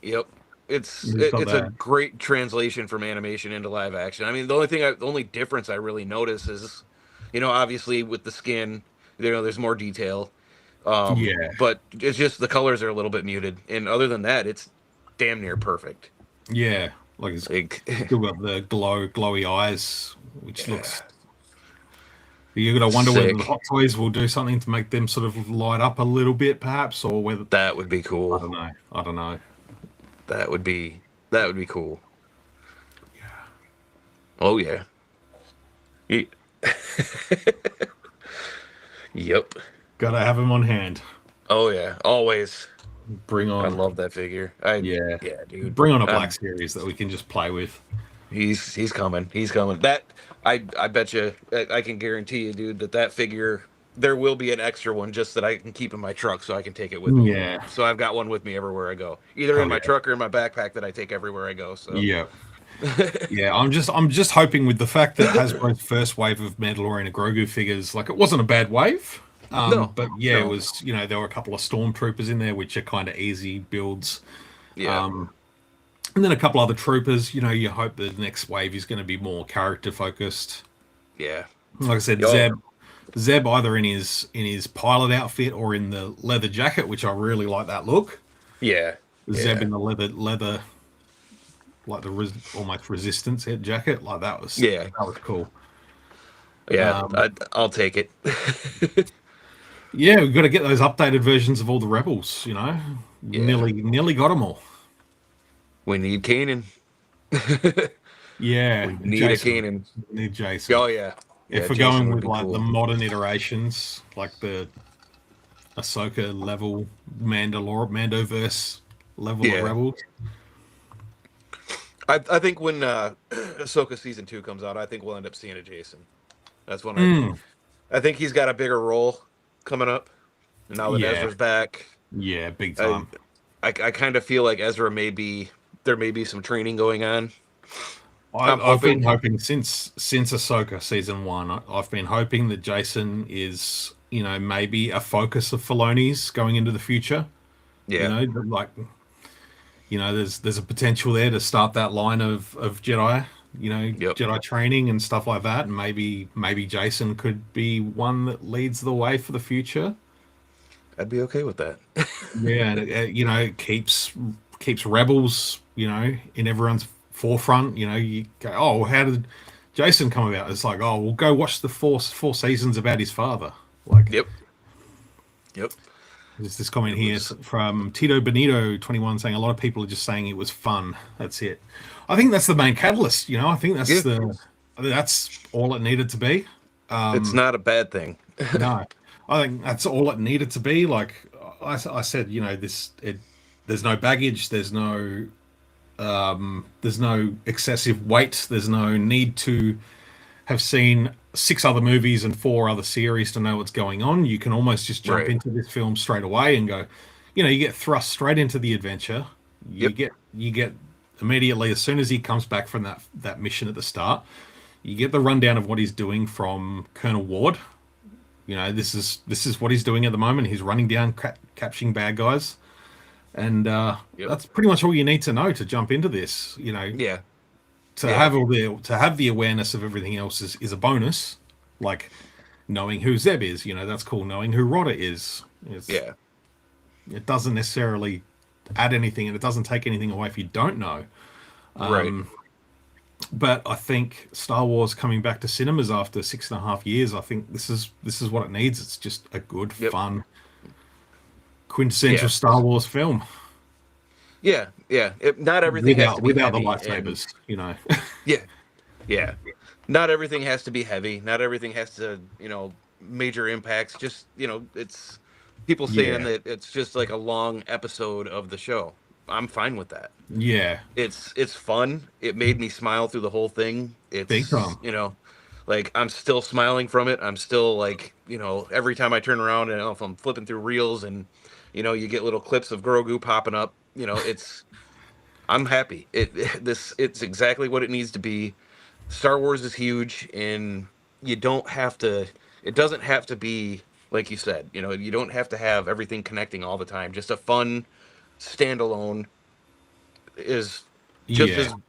C: Yep. It's
B: He's got
C: it's a
B: that.
C: great translation from animation into live action. I mean, the only difference I really notice is, obviously with the skin, there's more detail.
B: Yeah,
C: But it's just the colors are a little bit muted, and other than that, it's damn near perfect.
B: yeah. Like he's
C: Like,
B: still got the glowy eyes, which
C: yeah,
B: looks. You got to wonder whether the
C: sick.
B: Hot Toys will do something to make them sort of light up a little bit, perhaps, or whether
C: That would be
B: I
C: cool.
B: don't know. I don't know.
C: That would be cool. Oh yeah. Ye- Yep.
B: Got to have him on hand.
C: Oh yeah. Always.
B: Bring
C: I
B: on,
C: love that figure.
B: yeah,
C: Yeah, dude.
B: bring on a Black Series that we can just play with.
C: He's coming. He's coming. That I bet you I can guarantee you, dude, that figure there will be an extra one just that I can keep in my truck so I can take it with me.
B: Yeah,
C: So I've got one with me everywhere I go, either in
B: hell
C: my
B: yeah,
C: truck or in my backpack that I take everywhere I go. So
B: yeah, yeah. I'm just hoping with the fact that Hasbro's first wave of Mandalorian and Grogu figures, like it wasn't a bad wave.
C: no,
B: But yeah, it
C: no,
B: was, there were a couple of stormtroopers in there, which are kind of easy builds.
C: yeah,
B: And then a couple other troopers, you hope the next wave is going to be more character focused.
C: yeah,
B: Like I said,
C: yo,
B: Zeb either in his pilot outfit or in the leather jacket, which I really like that look.
C: yeah,
B: Zeb
C: yeah,
B: in the leather, like the almost resistance head jacket, like that was
C: yeah,
B: cool.
C: yeah.
B: Um,
C: I'll take it.
B: yeah, we've got to get those updated versions of all the rebels.
C: Yeah,
B: Nearly got them all.
C: we need Kanan.
B: Yeah,
C: We need a
B: Jason.
C: Kanan.
B: We need Jason.
C: Oh yeah, yeah.
B: If we're
C: Jason
B: going
C: would
B: with
C: be
B: like the
C: cool.
B: modern iterations, like the Ahsoka level Mandoverse level of
C: Yeah,
B: rebels.
C: I think when Ahsoka season 2 comes out, I think we'll end up seeing a Jason. That's when
B: Mm,
C: I think he's got a bigger role coming up. And now that
B: yeah,
C: Ezra's back,
B: yeah, big
C: I
B: time.
C: I kind of feel like there may be some training going on. I'm
B: I've been
C: hoping.
B: hoping since Ahsoka season one. I've been hoping that Jason is, maybe a focus of Filoni's going into the future. You
C: Yeah.
B: know, like, there's a potential there to start that line of Jedi,
C: Yep.
B: Jedi training and stuff like that. And maybe Jason could be one that leads the way for the future.
C: I'd be okay with that.
B: Yeah, and it keeps rebels, in everyone's forefront. You go, oh, how did Jason come about? It's like, oh, we'll go watch the four seasons about his father. Like,
C: Yep. Yep.
B: there's this comment
C: It
B: here
C: was.
B: from Tito Benito 21 saying a lot of people are just saying it was fun. That's it. I think that's the main catalyst. I think
C: Yeah.
B: that's all it needed to be.
C: It's not a bad thing.
B: No, I think that's all it needed to be. Like I said, there's no baggage, there's no excessive weight, there's no need to have seen six other movies and four other series to know what's going on. You can almost just jump
C: Right.
B: into this film straight away and go, you get thrust straight into the adventure. You
C: Yep.
B: get immediately, as soon as he comes back from that mission at the start, you get the rundown of what he's doing from Colonel Ward. This is what he's doing at the moment. He's running down, capturing bad guys, and
C: Yep.
B: that's pretty much all you need to know to jump into this.
C: Yeah.
B: To
C: Yeah.
B: have the awareness of everything else is a bonus. Like knowing who Zeb is, that's cool. Knowing who Rodder is,
C: Yeah.
B: it doesn't necessarily add anything, and it doesn't take anything away if you don't know.
C: Right.
B: But I think Star Wars coming back to cinemas after 6.5 years, I think this is what it needs. It's just a good,
C: Yep.
B: fun, quintessential
C: Yeah.
B: Star Wars film
C: Yeah. Yeah. Not everything has to be
B: without the
C: heavy.
B: lightsabers.
C: Yeah. Yeah. Not everything has to be heavy. Not everything has to, major impacts. Just, it's people saying
B: Yeah,
C: that it's just like a long episode of the show. I'm fine with that.
B: yeah,
C: It's fun. It made me smile through the whole thing.
B: big
C: It's,
B: time.
C: like I'm still smiling from it. I'm still like, every time I turn around and if I'm flipping through reels and you get little clips of Grogu popping up, it's I'm happy. It's exactly what it needs to be. Star Wars is huge, and you don't have to. It doesn't have to be like you said. You don't have to have everything connecting all the time. Just a fun standalone is
B: Yeah,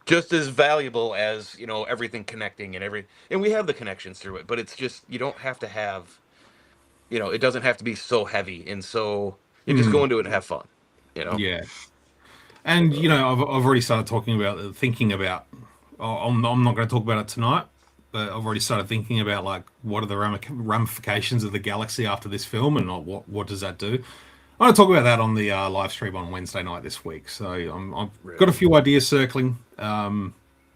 C: just as valuable as everything connecting and we have the connections through it. But it's just you don't have to have. It doesn't have to be so heavy and so you just go
B: mm,
C: into it and have fun. You know.
B: yeah. And
C: So,
B: I've already started thinking about. I'm not going to talk about it tonight, but I've already started thinking about like what are the ramifications of the galaxy after this film, and what does that do. I'm going to talk about that on the live stream on Wednesday night this week. So I've got a
C: really.
B: few ideas circling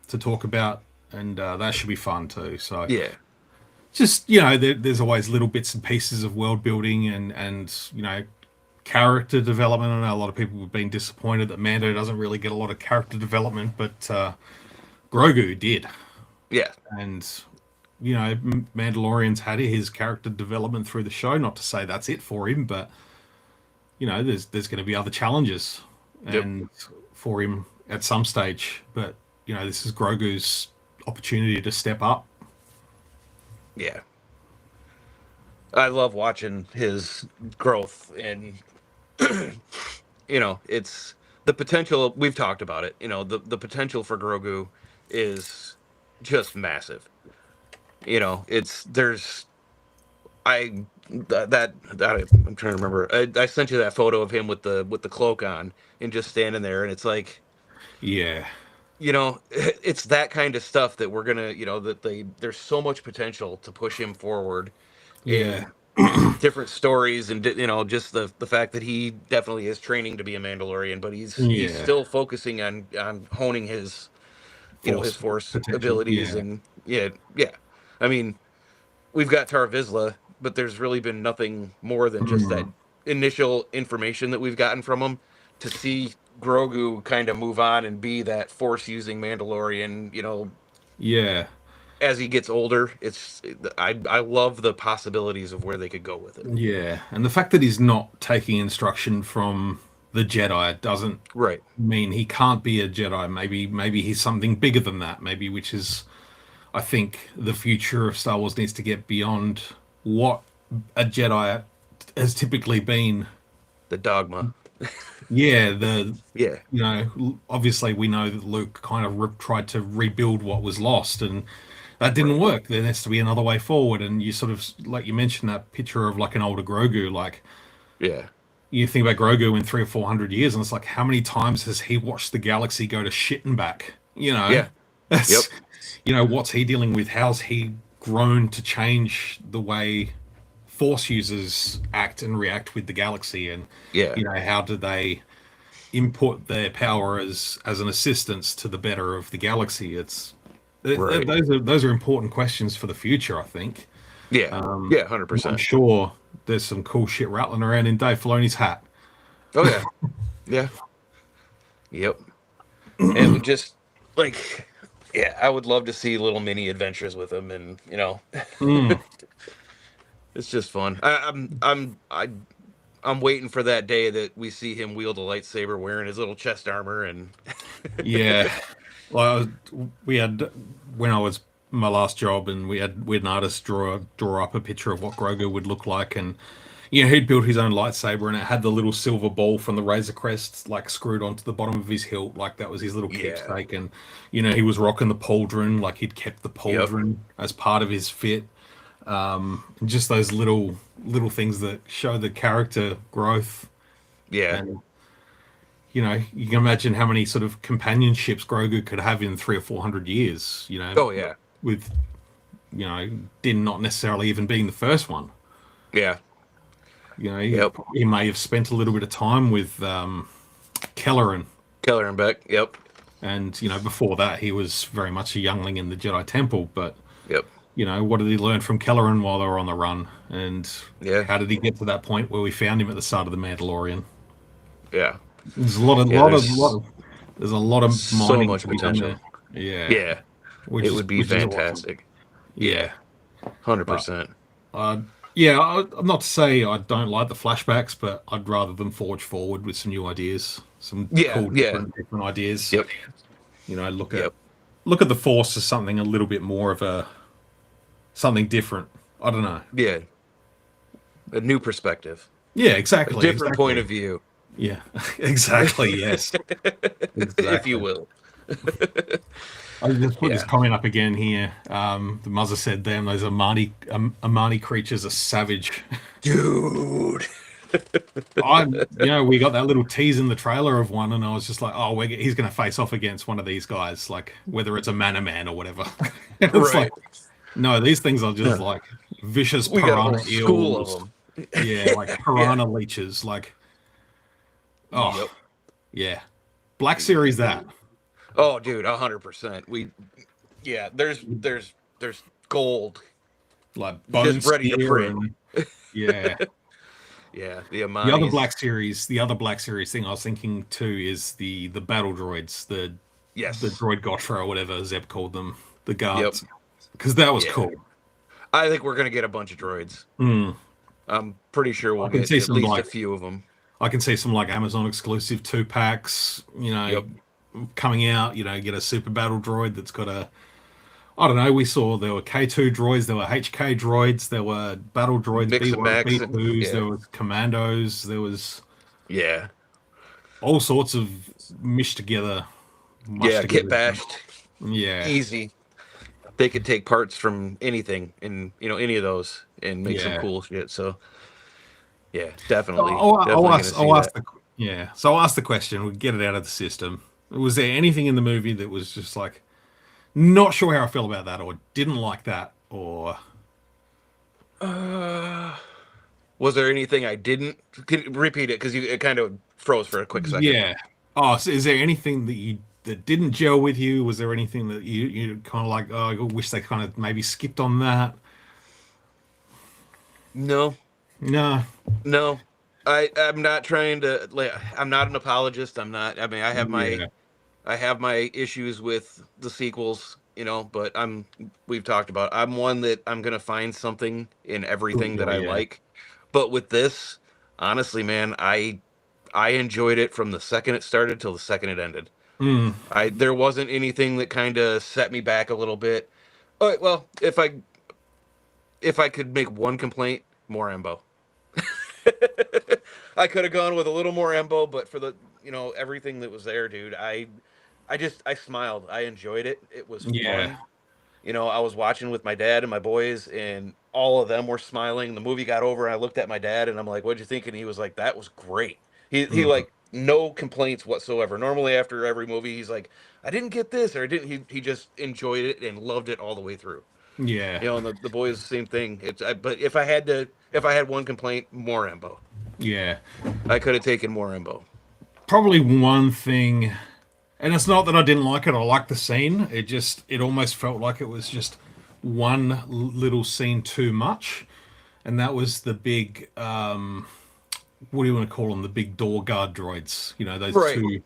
B: to talk about, and that should be fun too. So
C: Yeah.
B: just there's always little bits and pieces of world building and character development. I know a lot of people have been disappointed that Mando doesn't really get a lot of character development, but Grogu did,
C: Yeah.
B: and Mandalorian's had his character development through the show. Not to say that's it for him, but there's going to be other challenges
C: Yep.
B: and for him at some stage. But this is Grogu's opportunity to step up.
C: Yeah. I love watching his growth and it's the potential we've talked about it. The potential for Grogu is just massive. It's there's I that I'm trying to remember. I sent you that photo of him with the cloak on and just standing there and it's like
B: Yeah,
C: it's that kind of stuff that we're gonna that there's so much potential to push him forward
B: yeah,
C: in different stories and just the fact that he definitely is training to be a Mandalorian, but he's
B: yeah.
C: still focusing on honing his his
B: Force
C: force
B: potential.
C: abilities
B: Yeah,
C: and yeah. I mean, we've got Tar Vizsla, but there's really been nothing more than just that
B: mm,
C: initial information that we've gotten from him to see Grogu kind of move on and be that force using Mandalorian,
B: yeah.
C: as he gets older. I love the possibilities of where they could go with it.
B: Yeah, and the fact that he's not taking instruction from the Jedi. It doesn't
C: Right.
B: mean he can't be a Jedi. Maybe he's something bigger than that. Maybe which is I think the future of Star Wars needs to get beyond what a Jedi has typically been.
C: The dogma.
B: Yeah, the
C: Yeah.
B: obviously we know that Luke kind of tried to rebuild what was lost, and that didn't work. There has to be another way forward. And you sort of, like you mentioned, that picture of like an older Grogu. Like
C: Yeah.
B: you think about Grogu in 300 or 400 years, and it's like how many times has he watched the galaxy go to shit and back?
C: Yeah. Yep.
B: That's what's he dealing with? How's he grown to change the way Force users act and react with the galaxy? And
C: Yeah.
B: how do they input their power as an assistance to the better of the galaxy?
C: Right.
B: Those are important questions for the future, I think.
C: Yeah. Yeah.
B: I'm
C: 100%.
B: sure there's some cool shit rattling around in Dave Filoni's hat.
C: Oh yeah. Yeah. Yep. And we just like, yeah, I would love to see little mini adventures with him, and
B: Mm,
C: it's just fun. I'm waiting for that day that we see him wield a lightsaber wearing his little chest armor, and
B: yeah. Well, we had when I was my last job, and we had an artist draw up a picture of what Grogu would look like, and he'd built his own lightsaber, and it had the little silver ball from the Razor Crest like screwed onto the bottom of his hilt, like that was his little
C: yeah.
B: keepsake. And he was rocking the pauldron, like he'd kept the
C: Yep.
B: pauldron as part of his fit. And just those little things that show the character growth.
C: Yeah.
B: And you can imagine how many sort of companionships Grogu could have in 300 or 400 years.
C: Oh yeah.
B: With Din not necessarily even being the first one.
C: Yeah.
B: He,
C: Yep.
B: he may have spent a little bit of time with Kelleran,
C: Keller and Beck. Yep.
B: and before that he was very much a youngling in the Jedi Temple. But
C: Yep.
B: what did he learn from Kelleran while they were on the run, and
C: Yeah.
B: how did he get to that point where we found him at the start of the Mandalorian?
C: Yeah.
B: There's a lot of
C: Yeah.
B: there's a lot of
C: So
B: mining
C: much
B: to be done
C: potential.
B: there. Yeah,
C: Yeah.
B: which
C: It
B: is
C: would be
B: which is awesome.
C: fantastic.
B: Yeah.
C: 100%.
B: Uh, yeah, I'm not to say I don't like the flashbacks, but I'd rather them forge forward with some new ideas, some
C: Yeah,
B: cool
C: yeah.
B: different ideas.
C: Yep.
B: Look
C: Yep.
B: at the Force as something a little bit more of something different. I don't know.
C: Yeah. A new perspective.
B: Yeah,
C: A
B: exactly.
C: different
B: exactly.
C: point of view,
B: Yeah, exactly. Yes, exactly.
C: if you will.
B: I just put this
C: Yeah.
B: comment up again here. The mother said, "Damn, those Amani creatures are savage."
C: Dude.
B: We got that little tease in the trailer of one, and I was just like, "Oh, he's going to face off against one of these guys, like whether it's a man or whatever." And it's
C: Right.
B: like, no, these things are just like vicious
C: We got a whole
B: piranha
C: school of
B: eels.
C: them.
B: Yeah, like piranha leeches. Like, oh,
C: Yep.
B: yeah, Black Series that.
C: Oh, dude, 100%. Yeah, there's gold
B: Like bone
C: just ready to
B: spear
C: print.
B: yeah.
C: Yeah, the
B: The
C: Amanis.
B: other Black Series thing I was thinking too is the battle droids, the
C: Yes.
B: droid Gotra or whatever Zeb called them, the guards,
C: Yep.
B: because that was
C: Yeah.
B: cool.
C: I think we're gonna get a bunch of droids.
B: Mm.
C: I'm pretty sure we'll
B: I can
C: get
B: see
C: at
B: some,
C: least
B: like-
C: a few of them.
B: I can see some like Amazon exclusive 2-packs,
C: Yep.
B: coming out. Get a super battle droid that's got I don't know. We saw there were K2 droids, there were HK droids, there were battle droids,
C: Mix and
B: B1,
C: max,
B: B2s,
C: yeah.
B: there was commandos, there was
C: Yeah.
B: all sorts of mushed together.
C: Yeah, kit bashed.
B: Yeah.
C: Easy. They could take parts from anything in any of those and make some
B: Yeah.
C: cool shit. So yeah, definitely.
B: I'll
C: definitely
B: ask,
C: gonna see
B: I'll ask
C: that.
B: so I'll ask the question. We'll get it out of the system. Was there anything in the movie that was just like, not sure how I feel about that, or didn't like that, or
C: Was there anything I didn't? Can you repeat it because it kind of froze for a quick second.
B: yeah? Oh, so is there anything that didn't gel with you? Was there anything that you kind of like? Oh, I wish they kind of maybe skipped on that.
C: No,
B: No.
C: no. I'm not trying to. I'm not an apologist. I'm not. I mean, I have my
B: Yeah.
C: I have my issues with the sequels, but we've talked about. I'm one that I'm gonna find something in everything that I
B: Yeah.
C: like. But with this, honestly, man, I I enjoyed it from the second it started till the second it ended.
B: Mm.
C: There wasn't anything that kind of set me back a little bit. Well, if I could make one complaint, more Embo. I could have gone with a little more Embo, but for the everything that was there, dude, I smiled. I enjoyed it. It was
B: Yeah.
C: fun. I was watching with my dad and my boys, and all of them were smiling. The movie got over, and I looked at my dad, and I'm like, "What'd you think?" And he was like, "That was great." He
B: Mm.
C: like no complaints whatsoever. Normally, after every movie, he's like, "I didn't get this," or "I didn't." He just enjoyed it and loved it all the way through.
B: Yeah.
C: And the boys, same thing. But if I had one complaint, more Embo.
B: Yeah.
C: I could have taken more Embo.
B: Probably one thing, and it's not that I didn't like it. I liked the scene. It almost felt like it was just one little scene too much, and that was the big what do you want to call them? The big door guard droids. Those
C: Right.
B: two.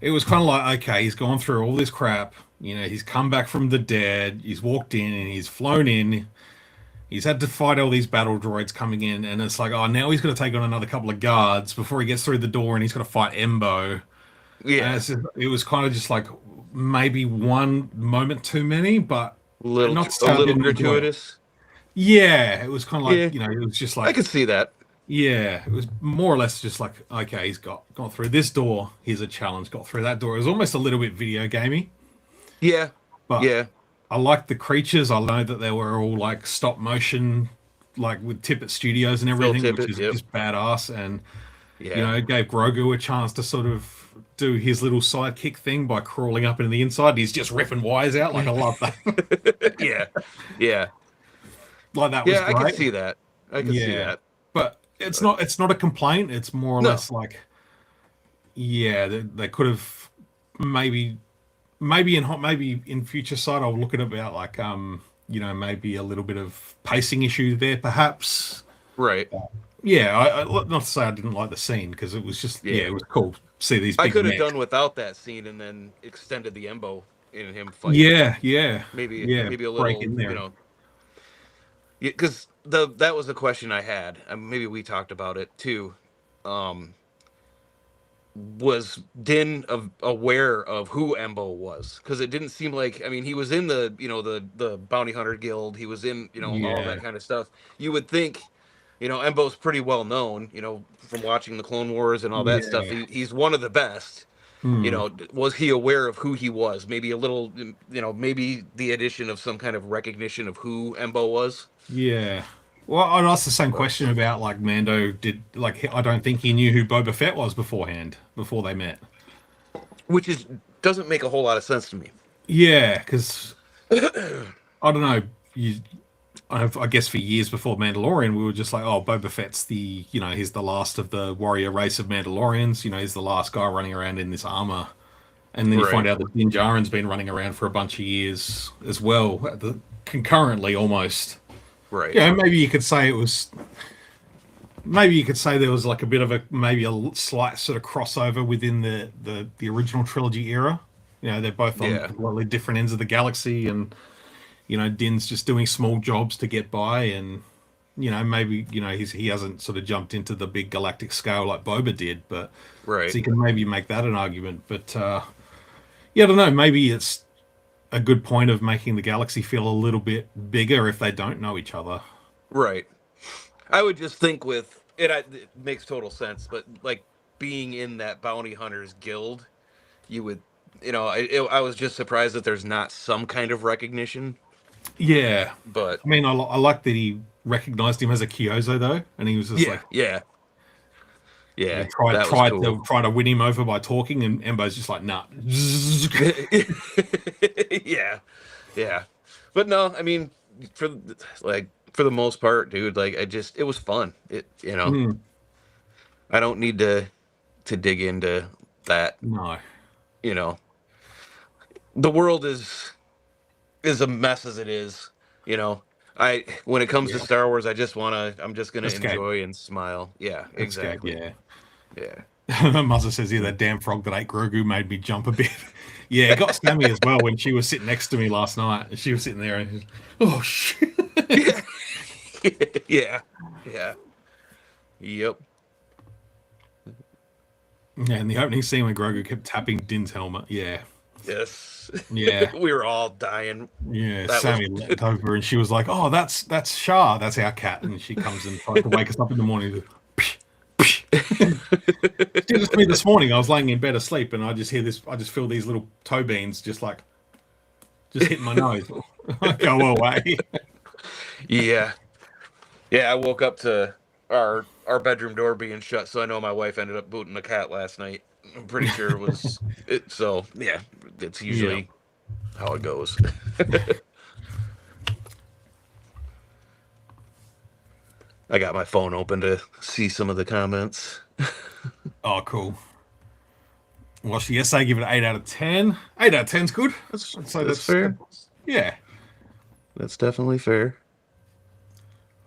B: It was kind of like, okay, he's gone through all this crap. He's come back from the dead. He's walked in and he's flown in. He's had to fight all these battle droids coming in, and it's like, oh, now he's going to take on another couple of guards before he gets through the door, and he's going to fight Embo. And
C: Yeah.
B: it was kind of just like maybe one moment too many, but not to
C: A
B: say I
C: little
B: didn't enjoy it.
C: gratuitous.
B: Yeah, it was kind of like,
C: Yeah.
B: it was just
C: I
B: like,
C: could see that.
B: yeah, it was more or less just like, okay, he's gone through this door. Here's a challenge. Got through that door. It was almost a little bit video gamey,
C: Yeah.
B: but
C: Yeah.
B: I liked the creatures. I know that they were all like stop motion, like with Tippett Studios and
C: Phil
B: everything, which
C: Tippett.
B: is
C: Yep.
B: just badass. And
C: Yeah.
B: it gave Grogu a chance to sort of do his little sidekick thing by crawling up into the inside. He's just ripping wires out. Like I love that.
C: Yeah. Yeah.
B: Like that was
C: Yeah. I could
B: great.
C: see that. I could see
B: Yeah,
C: that.
B: but it's not a complaint. It's more or
C: No.
B: less like, yeah, they could have maybe maybe in future side I'll look at it about like maybe a little bit of pacing issue there perhaps.
C: Right.
B: Yeah, not to say I didn't like the scene because it was just
C: Yeah.
B: it was cool to see these
C: I
B: big
C: could have
B: mechs.
C: done without that scene and then extended the Embo in him fighting.
B: Yeah, yeah, yeah.
C: Maybe a
B: Break
C: little,
B: in there.
C: because that was the question I had. Maybe we talked about it too. Um, was Din aware of who Embo was? Because it didn't seem like. I mean, he was in the bounty hunter guild. He was in all
B: Yeah,
C: that kind of stuff. You would think, Embo's pretty well known. From watching the Clone Wars and all that stuff.
B: yeah.
C: He's one of the best.
B: Hmm.
C: Was he aware of who he was? Maybe a little, maybe the addition of some kind of recognition of who Embo was.
B: Yeah. Well, I'd ask the same
C: But,
B: question about like Mando did. Like, I don't think he knew who Boba Fett was beforehand, before they met.
C: which doesn't make a whole lot of sense to me.
B: Yeah, because I don't know. I guess for years before Mandalorian, we were just like, oh, Boba Fett's he's the last of the warrior race of Mandalorians. He's the last guy running around in this armor. And then you find
C: Right.
B: out that Din Djarin's been running around for a bunch of years as well, concurrently almost.
C: Right.
B: Yeah, maybe you could say it was. Maybe you could say there was like a bit of a slight sort of crossover within the original trilogy era. They're both on
C: Yeah.
B: completely different ends of the galaxy, and Din's just doing small jobs to get by, and maybe he hasn't sort of jumped into the big galactic scale like Boba did, but so
C: Right.
B: you can maybe make that an argument. But yeah, I don't know. Maybe it's a good point of making the galaxy feel a little bit bigger if they don't know each other.
C: Right. I would just think with it, it makes total sense. But like being in that bounty hunters guild, you would, I was just surprised that there's not some kind of recognition.
B: Yeah,
C: But
B: I mean, I like that he recognized him as a Kyozo though, and he was just
C: yeah,
B: like,
C: yeah, yeah,
B: tried
C: that was
B: tried
C: cool.
B: to try to win him over by talking, and Embo's just like, nah.
C: Yeah, yeah. But no, I mean, for the most part, dude, like it was fun.
B: Hmm,
C: I don't need to dig into that.
B: no,
C: You know, the world is a mess as it is. You know, when it comes to
B: yeah,
C: Star Wars, I'm just gonna
B: escape,
C: enjoy and smile. Yeah,
B: escape,
C: exactly.
B: yeah.
C: Yeah.
B: Muzzer says here that damn frog that ate Grogu made me jump a bit. Yeah, it got Sammy as well when she was sitting next to me last night. And she was sitting there and, oh shit.
C: Yeah. Yeah. Yep.
B: Yeah, and the opening scene when Grogu kept tapping Din's helmet. Yeah,
C: Yes.
B: yeah,
C: We were all dying.
B: yeah.
C: That was
B: Sammy leant over and she was like, "Oh, that's Shah. That's our cat." And she comes and tries to wake us up in the morning. Psh, psh. She did this to me this morning. I was laying in bed asleep, and I just hear this. I just feel these little toe beans just hitting my nose. Go away.
C: yeah. Yeah, I woke up to our bedroom door being shut, so I know my wife ended up booting the cat last night. I'm pretty sure it was it. So yeah, it's
B: Yeah.
C: usually how it goes. I got my phone open to see some of the comments.
B: Oh, cool. Well, yes, I give it an 8 out of 10. 8 out of 10 is good. I'd say
C: That's fair.
B: yeah.
C: That's definitely fair.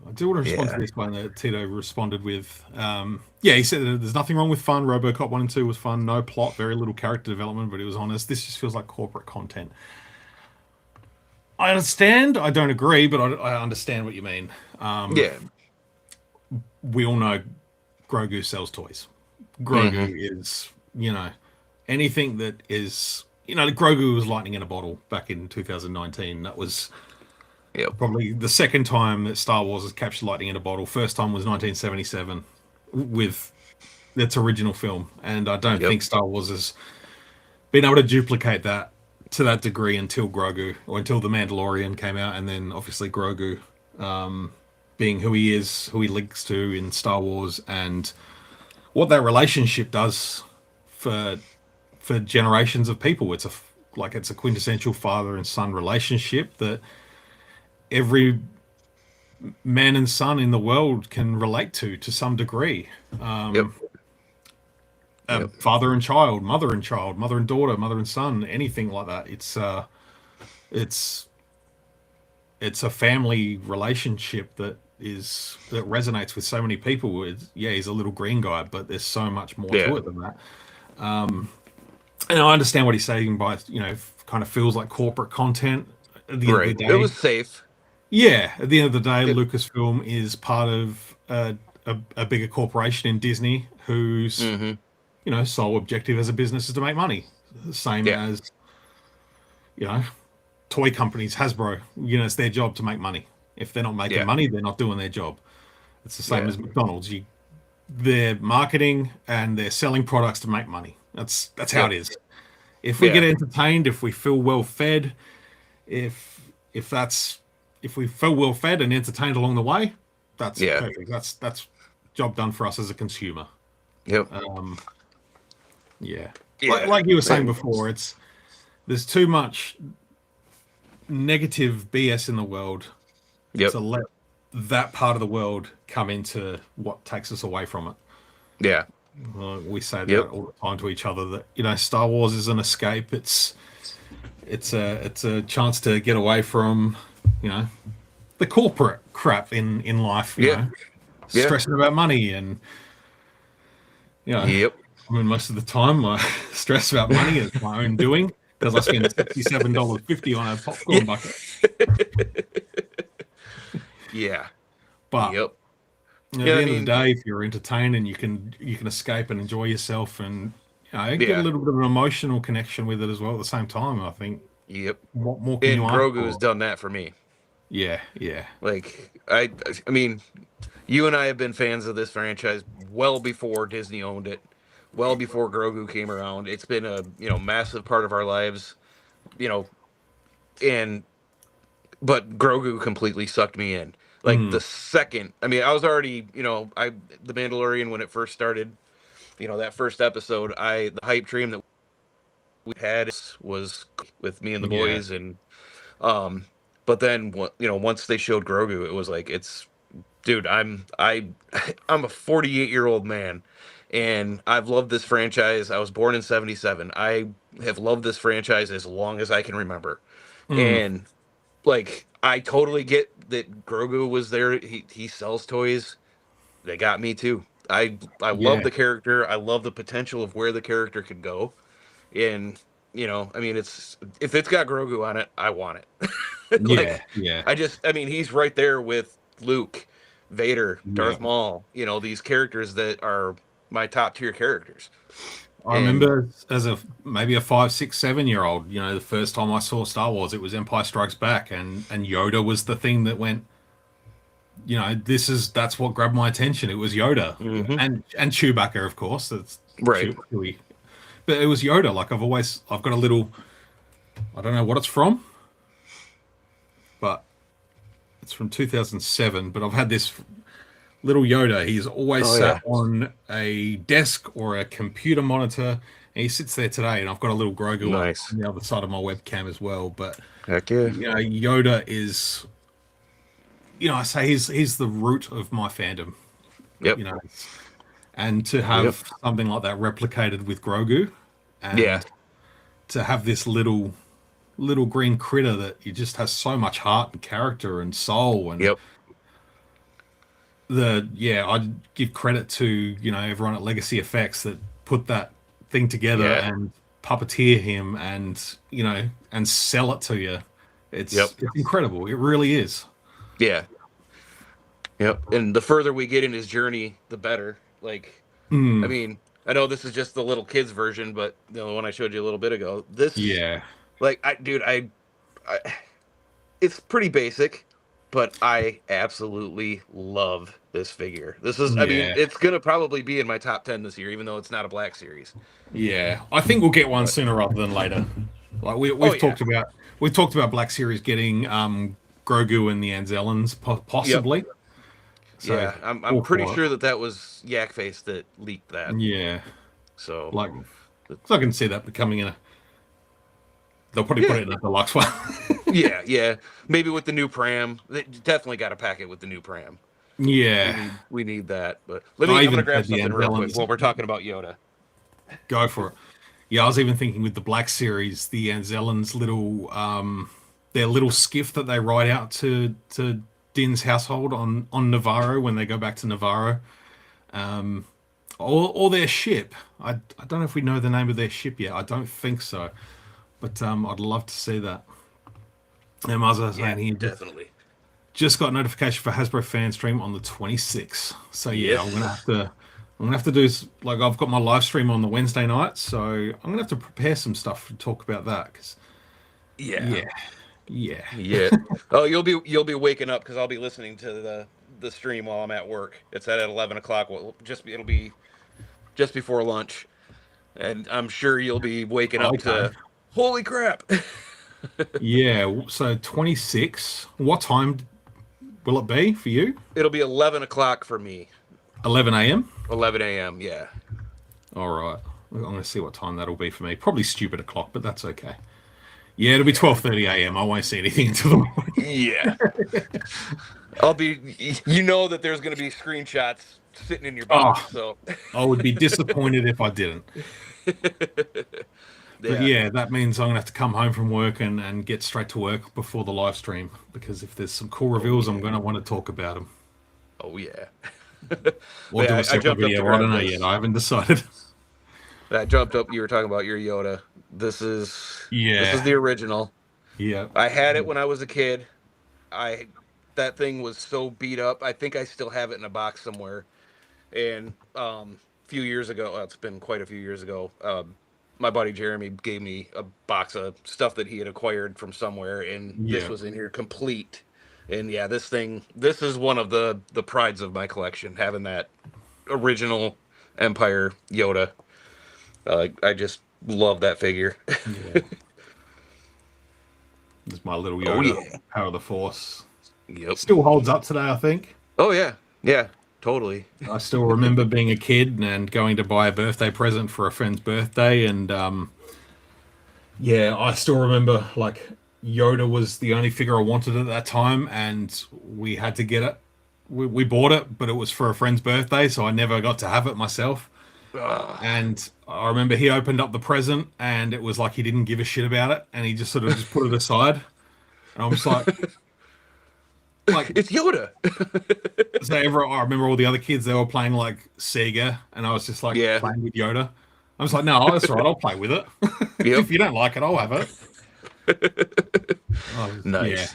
B: I do want to respond to
C: Yeah.
B: this one that Tito responded with. Yeah, he said that there's nothing wrong with fun. Robocop 1 and 2 was fun. No plot, very little character development, but it was honest. This just feels like corporate content. I understand. I don't agree, but I understand what you mean.
C: Yeah.
B: We all know Grogu sells toys.
C: Hmm.
B: Grogu is, anything that is, Grogu was lightning in a bottle back in 2019. That was
C: Yep.
B: probably the second time that Star Wars has captured lightning in a bottle. First time was 1977 with its original film, and I don't
C: Yep.
B: think Star Wars has been able to duplicate that to that degree until Grogu or until the Mandalorian came out, and then obviously Grogu being who he is, who he links to in Star Wars, and what that relationship does for generations of people. It's a quintessential father and son relationship that every man and son in the world can relate to some degree.
C: Yep. Yep.
B: Father and child, mother and child, mother and daughter, mother and son, anything like that. It's it's a family relationship that resonates with so many people. Yeah, he's a little green guy, but there's so much more
C: Yeah.
B: to it than that. And I understand what he's saying by kind of feels like corporate content at the end of the
C: Right. It
B: day.
C: was safe.
B: Yeah, at the end of the day,
C: It.
B: Lucasfilm is part of a bigger corporation in Disney whose
C: Hmm.
B: sole objective as a business is to make money. Same
C: Yeah.
B: as you know toy companies, Hasbro. It's their job to make money. If they're not making
C: Yeah.
B: money, they're not doing their job. It's the same
C: Yeah.
B: as McDonald's. They're marketing and they're selling products to make money. That's how it
C: Yep.
B: is. If we get
C: Yeah.
B: entertained, if we feel well fed, if that's if we feel well fed and entertained along the way, that's
C: Yeah.
B: perfect. That's job done for us as a consumer.
C: Yep.
B: Yeah, like
C: Yeah.
B: like you were saying
C: And
B: before, there's too much negative BS in the world
C: yep.
B: to let that part of the world come into what takes us away from it.
C: Yeah.
B: We say that
C: Yep.
B: all the time to each other that Star Wars is an escape. It's a chance to get away from the corporate crap in life.
C: Yeah. Yeah.
B: Stressing about money and
C: Yep.
B: I mean most of the time my stress about money is my own doing because I spend $67.50 on a popcorn
C: Yeah.
B: bucket.
C: Yeah.
B: But
C: Yep.
B: at
C: Yeah.
B: the
C: I
B: end of the
C: mean.
B: day, if you're entertained and you can escape and enjoy yourself and get a
C: Yeah.
B: little bit of an emotional connection with it as well at the same time, I think
C: Yep.
B: what more can you
C: And
B: ask
C: Grogu has
B: for?
C: done that for me.
B: Yeah, yeah,
C: Like I mean, you and I have been fans of this franchise well before Disney owned it, well before Grogu came around. It's been a massive part of our lives, you know, and but Grogu completely sucked me in. Like
B: mm,
C: the second, I mean, I was already, the Mandalorian when it first started, that first episode, the hype dream that we had was with me and the
B: yeah,
C: boys, and um, but then once they showed Grogu, it was like dude, I'm a 48-year-old man, and I've loved this franchise. I was born in '77. I have loved this franchise as long as I can remember,
B: mm,
C: and like I totally get that Grogu was there. He sells toys. They got me too. I love
B: yeah,
C: the character. I love the potential of where the character could go. And I mean, if it's got Grogu on it, I want it.
B: yeah,
C: Like,
B: yeah,
C: I mean, he's right there with Luke, Vader,
B: yeah,
C: Darth Maul. These characters that are my top tier characters.
B: I remember as maybe a 5, 6, 7 year old, the first time I saw Star Wars, it was Empire Strikes Back, and Yoda was the thing that went, that's what grabbed my attention. It was Yoda, and Chewbacca, of course. That's
C: Right.
B: Chewie. But it was Yoda. Like I've got a little, I don't know what it's from, but it's from 2007. But I've had this little Yoda. He's always sat on a desk or a computer monitor, and he sits there today. And I've got a little Grogu on the other side of my webcam as well. But
C: heck yeah,
B: Yoda is, I say he's the root of my fandom.
C: Yep.
B: And to have something like that replicated with Grogu, and to have this little green critter that just has so much heart and character and soul, and I'd give credit to everyone at Legacy Effects that put that thing together and puppeteer him and and sell it to you. It's incredible. It really is.
C: Yeah. Yep. And the further we get in his journey, the better. Like, I mean, I know this is just the little kids version, but the one I showed you a little bit ago, it's pretty basic, but I absolutely love this figure. This is, I mean, it's gonna probably be in my top 10 this year, even though it's not a Black Series.
B: Yeah, I think we'll get one sooner rather than later. Like we've talked about Black Series getting Grogu and the Anzellans possibly.
C: Yep. So I'm pretty sure that was Yakface that leaked that.
B: Yeah.
C: So
B: I can see that becoming they'll probably put it in a deluxe one.
C: yeah. Maybe with the new pram. They definitely got to pack it with the new pram.
B: Yeah.
C: We need that. But I'm going to grab something real quick while we're talking about Yoda.
B: Go for it. Yeah, I was even thinking with the Black Series, the Anzellans' their little skiff that they ride out to Din's household on Navarro when they go back to Navarro, or their ship. I don't know if we know the name of their ship yet. I don't think so, but I'd love to see that. And as I was saying, he
C: definitely
B: just got notification for Hasbro fan stream on the 26th. So I'm gonna have to do, like, I've got my live stream on the Wednesday night, so I'm gonna have to prepare some stuff to talk about that because
C: Yeah. Oh, you'll be waking up because I'll be listening to the stream while I'm at work. It's at 11 o'clock. It'll be just before lunch, and I'm sure you'll be waking up to holy crap.
B: Yeah. So 26. What time will it be for you?
C: It'll be 11 o'clock for me.
B: 11 a.m.
C: 11 a.m. Yeah.
B: All right. I'm gonna see what time that'll be for me. Probably stupid o'clock, but that's okay. Yeah, it'll be 12:30 a.m. I won't see anything until the morning.
C: Yeah. I'll be, that there's going to be screenshots sitting in your box. So
B: I would be disappointed if I didn't. But that means I'm going to have to come home from work and get straight to work before the live stream, because if there's some cool reveals, I'm going to want to talk about them.
C: Oh, yeah.
B: Or do a separate video. I don't know yet. I haven't decided.
C: That jumped up. You were talking about your Yoda. This is the original.
B: Yeah.
C: I had it when I was a kid. That thing was so beat up. I think I still have it in a box somewhere. And a few years ago, it's been quite a few years ago, my buddy Jeremy gave me a box of stuff that he had acquired from somewhere, and this was in here complete. And this is one of the prides of my collection, having that original Empire Yoda. I just love that figure.
B: Yeah. This is my little Yoda. Power of the Force.
C: Yep.
B: Still holds up today, I think.
C: Oh, yeah. Yeah, totally.
B: I still remember being a kid and going to buy a birthday present for a friend's birthday. And, I still remember, like, Yoda was the only figure I wanted at that time, and we had to get it. We bought it, but it was for a friend's birthday, so I never got to have it myself. And I remember he opened up the present, and it was like he didn't give a shit about it, and he just sort of just put it aside. And I was like
C: it's Yoda.
B: So I remember all the other kids, they were playing like Sega, and I was just like playing with Yoda. I was like, no, that's all right, I'll play with it. If you don't like it, I'll have it.
C: Nice.
B: Yeah.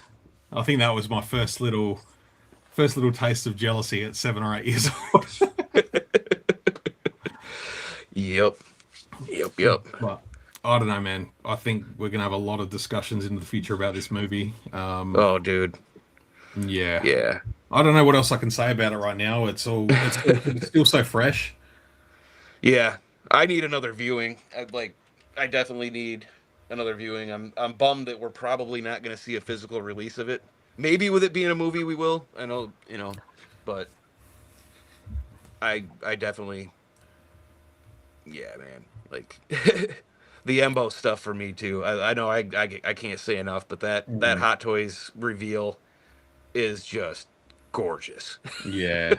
B: I think that was my first little taste of jealousy at 7 or 8 years old.
C: Yep. Yep.
B: But I don't know, man. I think we're gonna have a lot of discussions in the future about this movie.
C: Oh, dude.
B: Yeah.
C: Yeah.
B: I don't know what else I can say about it right now. It's still so fresh.
C: Yeah. I need another viewing. I definitely need another viewing. I'm bummed that we're probably not going to see a physical release of it. Maybe with it being a movie, we will. I know, but I definitely, yeah, man. Like the Embo stuff for me too. I know I can't say enough, but that Hot Toys reveal is just gorgeous.
B: Yeah.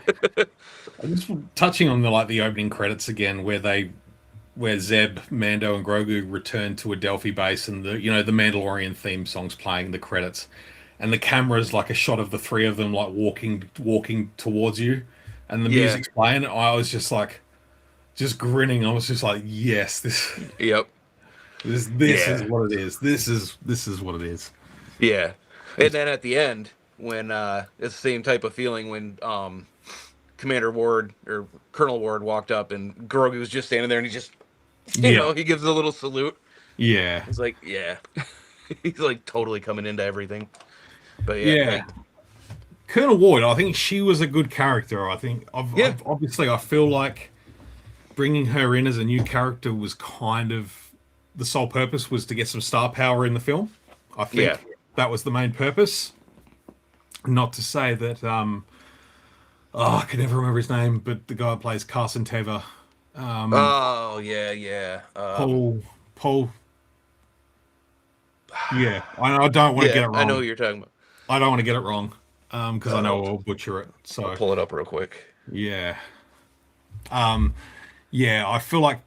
B: Just touching on the opening credits again, where Zeb, Mando, and Grogu return to a Delphi base, and the Mandalorian theme song's playing in the credits, and the camera's like a shot of the three of them like walking towards you, and the
C: Yeah.
B: music's playing. I was just grinning. I was just like, yes,
C: Yep.
B: this
C: Yeah.
B: is what it is. This is what it is.
C: Yeah. And then at the end, when it's the same type of feeling when Commander Ward or Colonel Ward walked up and Grogu was just standing there and he just he gives a little salute.
B: Yeah.
C: He's like, yeah. He's like totally coming into everything. But
B: Yeah. Colonel Ward, I think she was a good character. I think
C: Yeah.
B: obviously I feel like bringing her in as a new character was kind of the sole purpose was to get some star power in the film. I think that was the main purpose. Not to say that I can never remember his name, but the guy who plays Carson Teva.
C: Oh yeah.
B: Paul. Yeah, I don't want to get it wrong.
C: I know who you're talking about.
B: I don't want to get it wrong because I know I'll butcher it. So
C: I'll pull it up real quick.
B: Yeah. Yeah, I feel like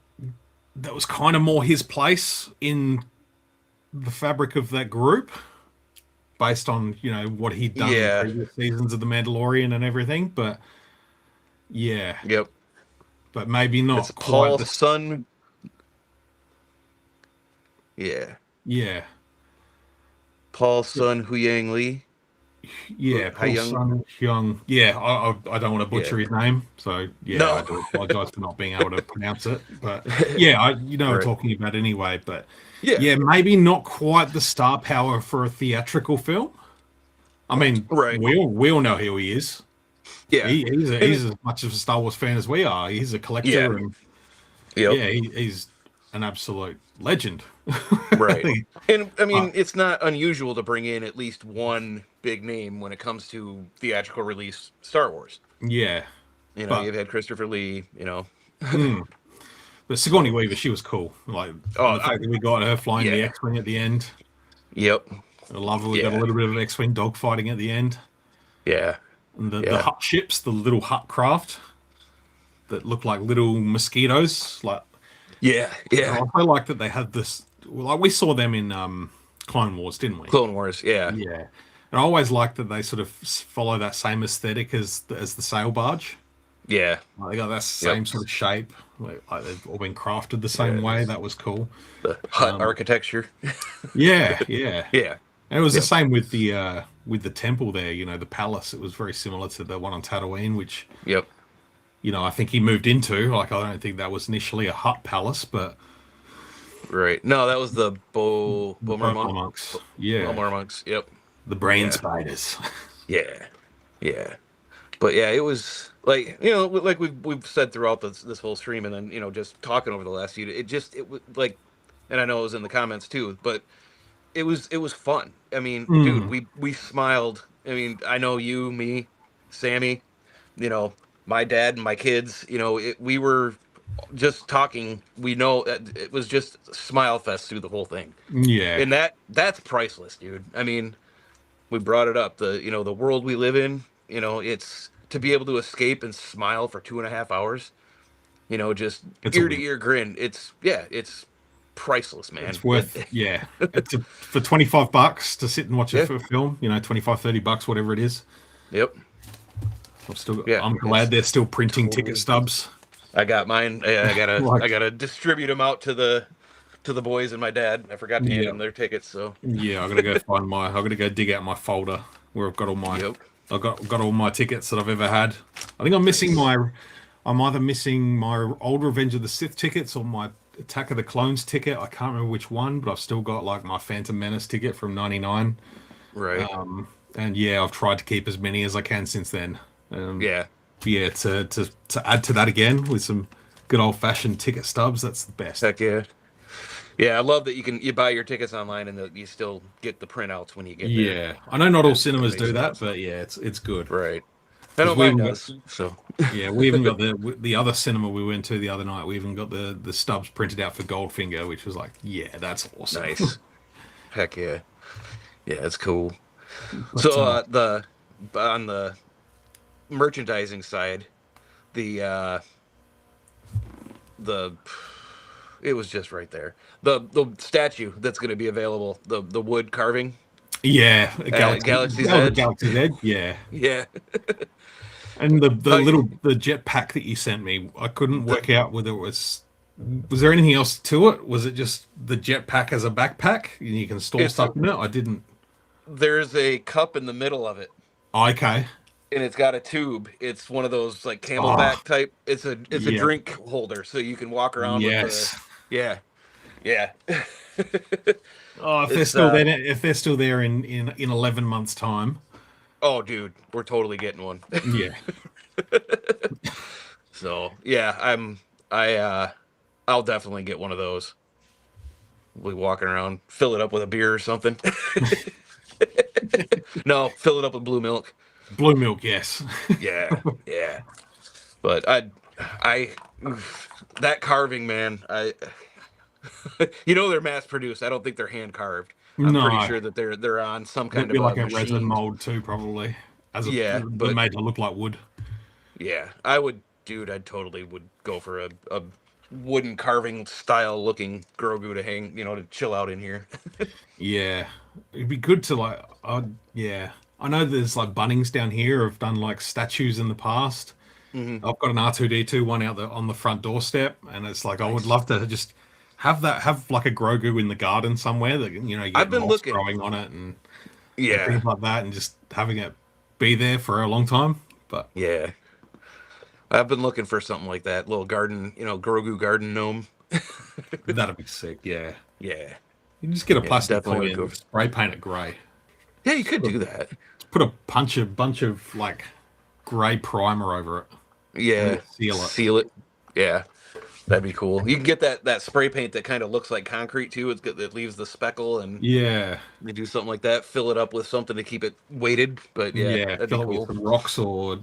B: that was kind of more his place in the fabric of that group based on, what he'd done in previous seasons of The Mandalorian and everything. But yeah.
C: Yep.
B: But maybe not
C: It's
B: quite
C: Paul's son. Yeah.
B: Yeah.
C: Paul's son, Huyang Lee.
B: Yeah, Paul Sun Hyung. Yeah, I don't want to butcher his name, so yeah,
C: No.
B: I do apologize for not being able to pronounce it. But yeah, what I'm talking about anyway. But yeah, maybe not quite the star power for a theatrical film. I mean, we all know who he is.
C: Yeah,
B: he's as much of a Star Wars fan as we are. He's a collector, and he's an absolute legend.
C: Right. And I mean, it's not unusual to bring in at least one big name when it comes to theatrical release Star Wars.
B: Yeah.
C: You've had Christopher Lee,
B: But Sigourney Weaver, she was cool. Like the fact that we got her flying the X-Wing at the end.
C: Yep.
B: I love it. We got a little bit of X-Wing dogfighting at the end.
C: Yeah.
B: And the hut ships, the little hut craft that look like little mosquitoes.
C: Yeah.
B: I feel like that they had this. Like we saw them in Clone Wars, didn't we?
C: Clone Wars, yeah.
B: Yeah. And I always liked that they sort of follow that same aesthetic as the sail barge.
C: Yeah.
B: They got that same sort of shape. Like they've all been crafted the same way. That was cool.
C: The hut architecture.
B: Yeah. And it was the same with the temple there. The palace. It was very similar to the one on Tatooine, which I think he moved into. Like I don't think that was initially a hut palace, but
C: right. No, that was the Bomber
B: monks. Yeah,
C: Bomber monks. Yep.
B: The brain spiders.
C: Yeah. But yeah, it was like like we've said throughout this whole stream, and then just talking over the last few. It was like, and I know it was in the comments too, but it was fun. I mean, dude, we smiled. I mean, I know you, me, Sammy, my dad and my kids. We were just talking. We know that it was just smile fest through the whole thing.
B: Yeah,
C: and that's priceless, dude. I mean, we brought it up. The world we live in. It's to be able to escape and smile for 2.5 hours. Just ear to ear grin. It's priceless, man.
B: It's worth it's for $25 to sit and watch a film. $25-$30, whatever it is.
C: Yep.
B: I'm glad they're still printing ticket stubs.
C: I got mine. I gotta distribute them out to the boys and my dad. I forgot to hand them their tickets. So
B: yeah, I gotta go I gotta go dig out my folder where I've got all my. I've got all my tickets that I've ever had. I think I'm missing I'm either missing my old Revenge of the Sith tickets or my Attack of the Clones ticket. I can't remember which one, but I've still got like my Phantom Menace ticket from '99.
C: Right.
B: And yeah, I've tried to keep as many as I can since then.
C: Yeah.
B: Yeah, to add to that again with some good old fashioned ticket stubs, that's the best.
C: Heck yeah. Yeah, I love that you buy your tickets online and that you still get the printouts when you get there.
B: Yeah, I know not all
C: That
B: cinemas
C: makes
B: do
C: it
B: that,
C: awesome.
B: but yeah, it's good
C: Right. I
B: because
C: know
B: we
C: mine
B: even got
C: does. So
B: yeah we even got the other cinema we went to the other night. We even got the stubs printed out for Goldfinger, which was like yeah, that's awesome.
C: nice. Heck yeah. Yeah, it's cool.
B: But
C: So the on the merchandising side, the the it was just right there. The statue that's going to be available, the wood carving
B: yeah,
C: at
B: Galaxy
C: Galaxy's
B: oh the
C: Edge.
B: Galaxy's Edge, yeah.
C: Yeah.
B: And the
C: Oh,
B: little the jet pack that you sent me, I couldn't work out whether it was there anything else to it? Was it just the jet pack as a backpack and you can store
C: it's
B: stuff in it? I didn't.
C: there's a cup in the middle of it,
B: Oh, okay.
C: and it's got a tube. It's one of those like
B: Oh,
C: camelback type. It's a
B: yeah.
C: drink holder, so you can walk around with the.
B: Yes.
C: Yeah, yeah.
B: Oh,
C: It's
B: if they're still there in 11 months time.
C: oh dude, we're totally getting one.
B: Yeah.
C: So yeah, I'll definitely get one of those. We'll be walking around, fill it up with a beer or something. No, fill it up with blue milk.
B: Blue milk, yes.
C: Yeah, yeah. But I, that carving, man. They're mass produced. I don't think they're hand carved. I'm pretty
B: No.
C: sure that they're on some
B: It'd
C: kind
B: be
C: of
B: like
C: a
B: a resin
C: machine.
B: mold too, probably.
C: Yeah,
B: They're
C: but
B: made to look like wood.
C: yeah, I totally would go for a wooden carving style looking Grogu to hang, to chill out in here.
B: Yeah. It'd be good to like yeah. I know there's like Bunnings down here have done like statues in the past.
C: Hmm.
B: I've got an R2D2 one out there on the front doorstep, and it's like I would
C: Nice.
B: love to just have like a Grogu in the garden somewhere that you
C: I've
B: get
C: been
B: moss
C: looking.
B: growing on it and
C: Yeah,
B: things like that, and just having it be there for a long time. But
C: yeah. I've been looking for something like that, little garden, Grogu garden gnome.
B: that'd be sick. Yeah,
C: Yeah,
B: you just get a
C: yeah,
B: plastic
C: definitely would
B: coin
C: go.
B: and spray paint it grey.
C: Yeah, you could
B: Put a,
C: do that.
B: put a bunch of like grey primer over it and
C: Yeah,
B: then seal it.
C: seal it. Yeah, that'd be cool. You can get that spray paint that kind of looks like concrete too. It's good that leaves the speckle, and
B: Yeah,
C: you do something like that. Fill it up with something to keep it weighted. But yeah,
B: yeah.
C: that'd be
B: Fill it with
C: cool.
B: some rocks or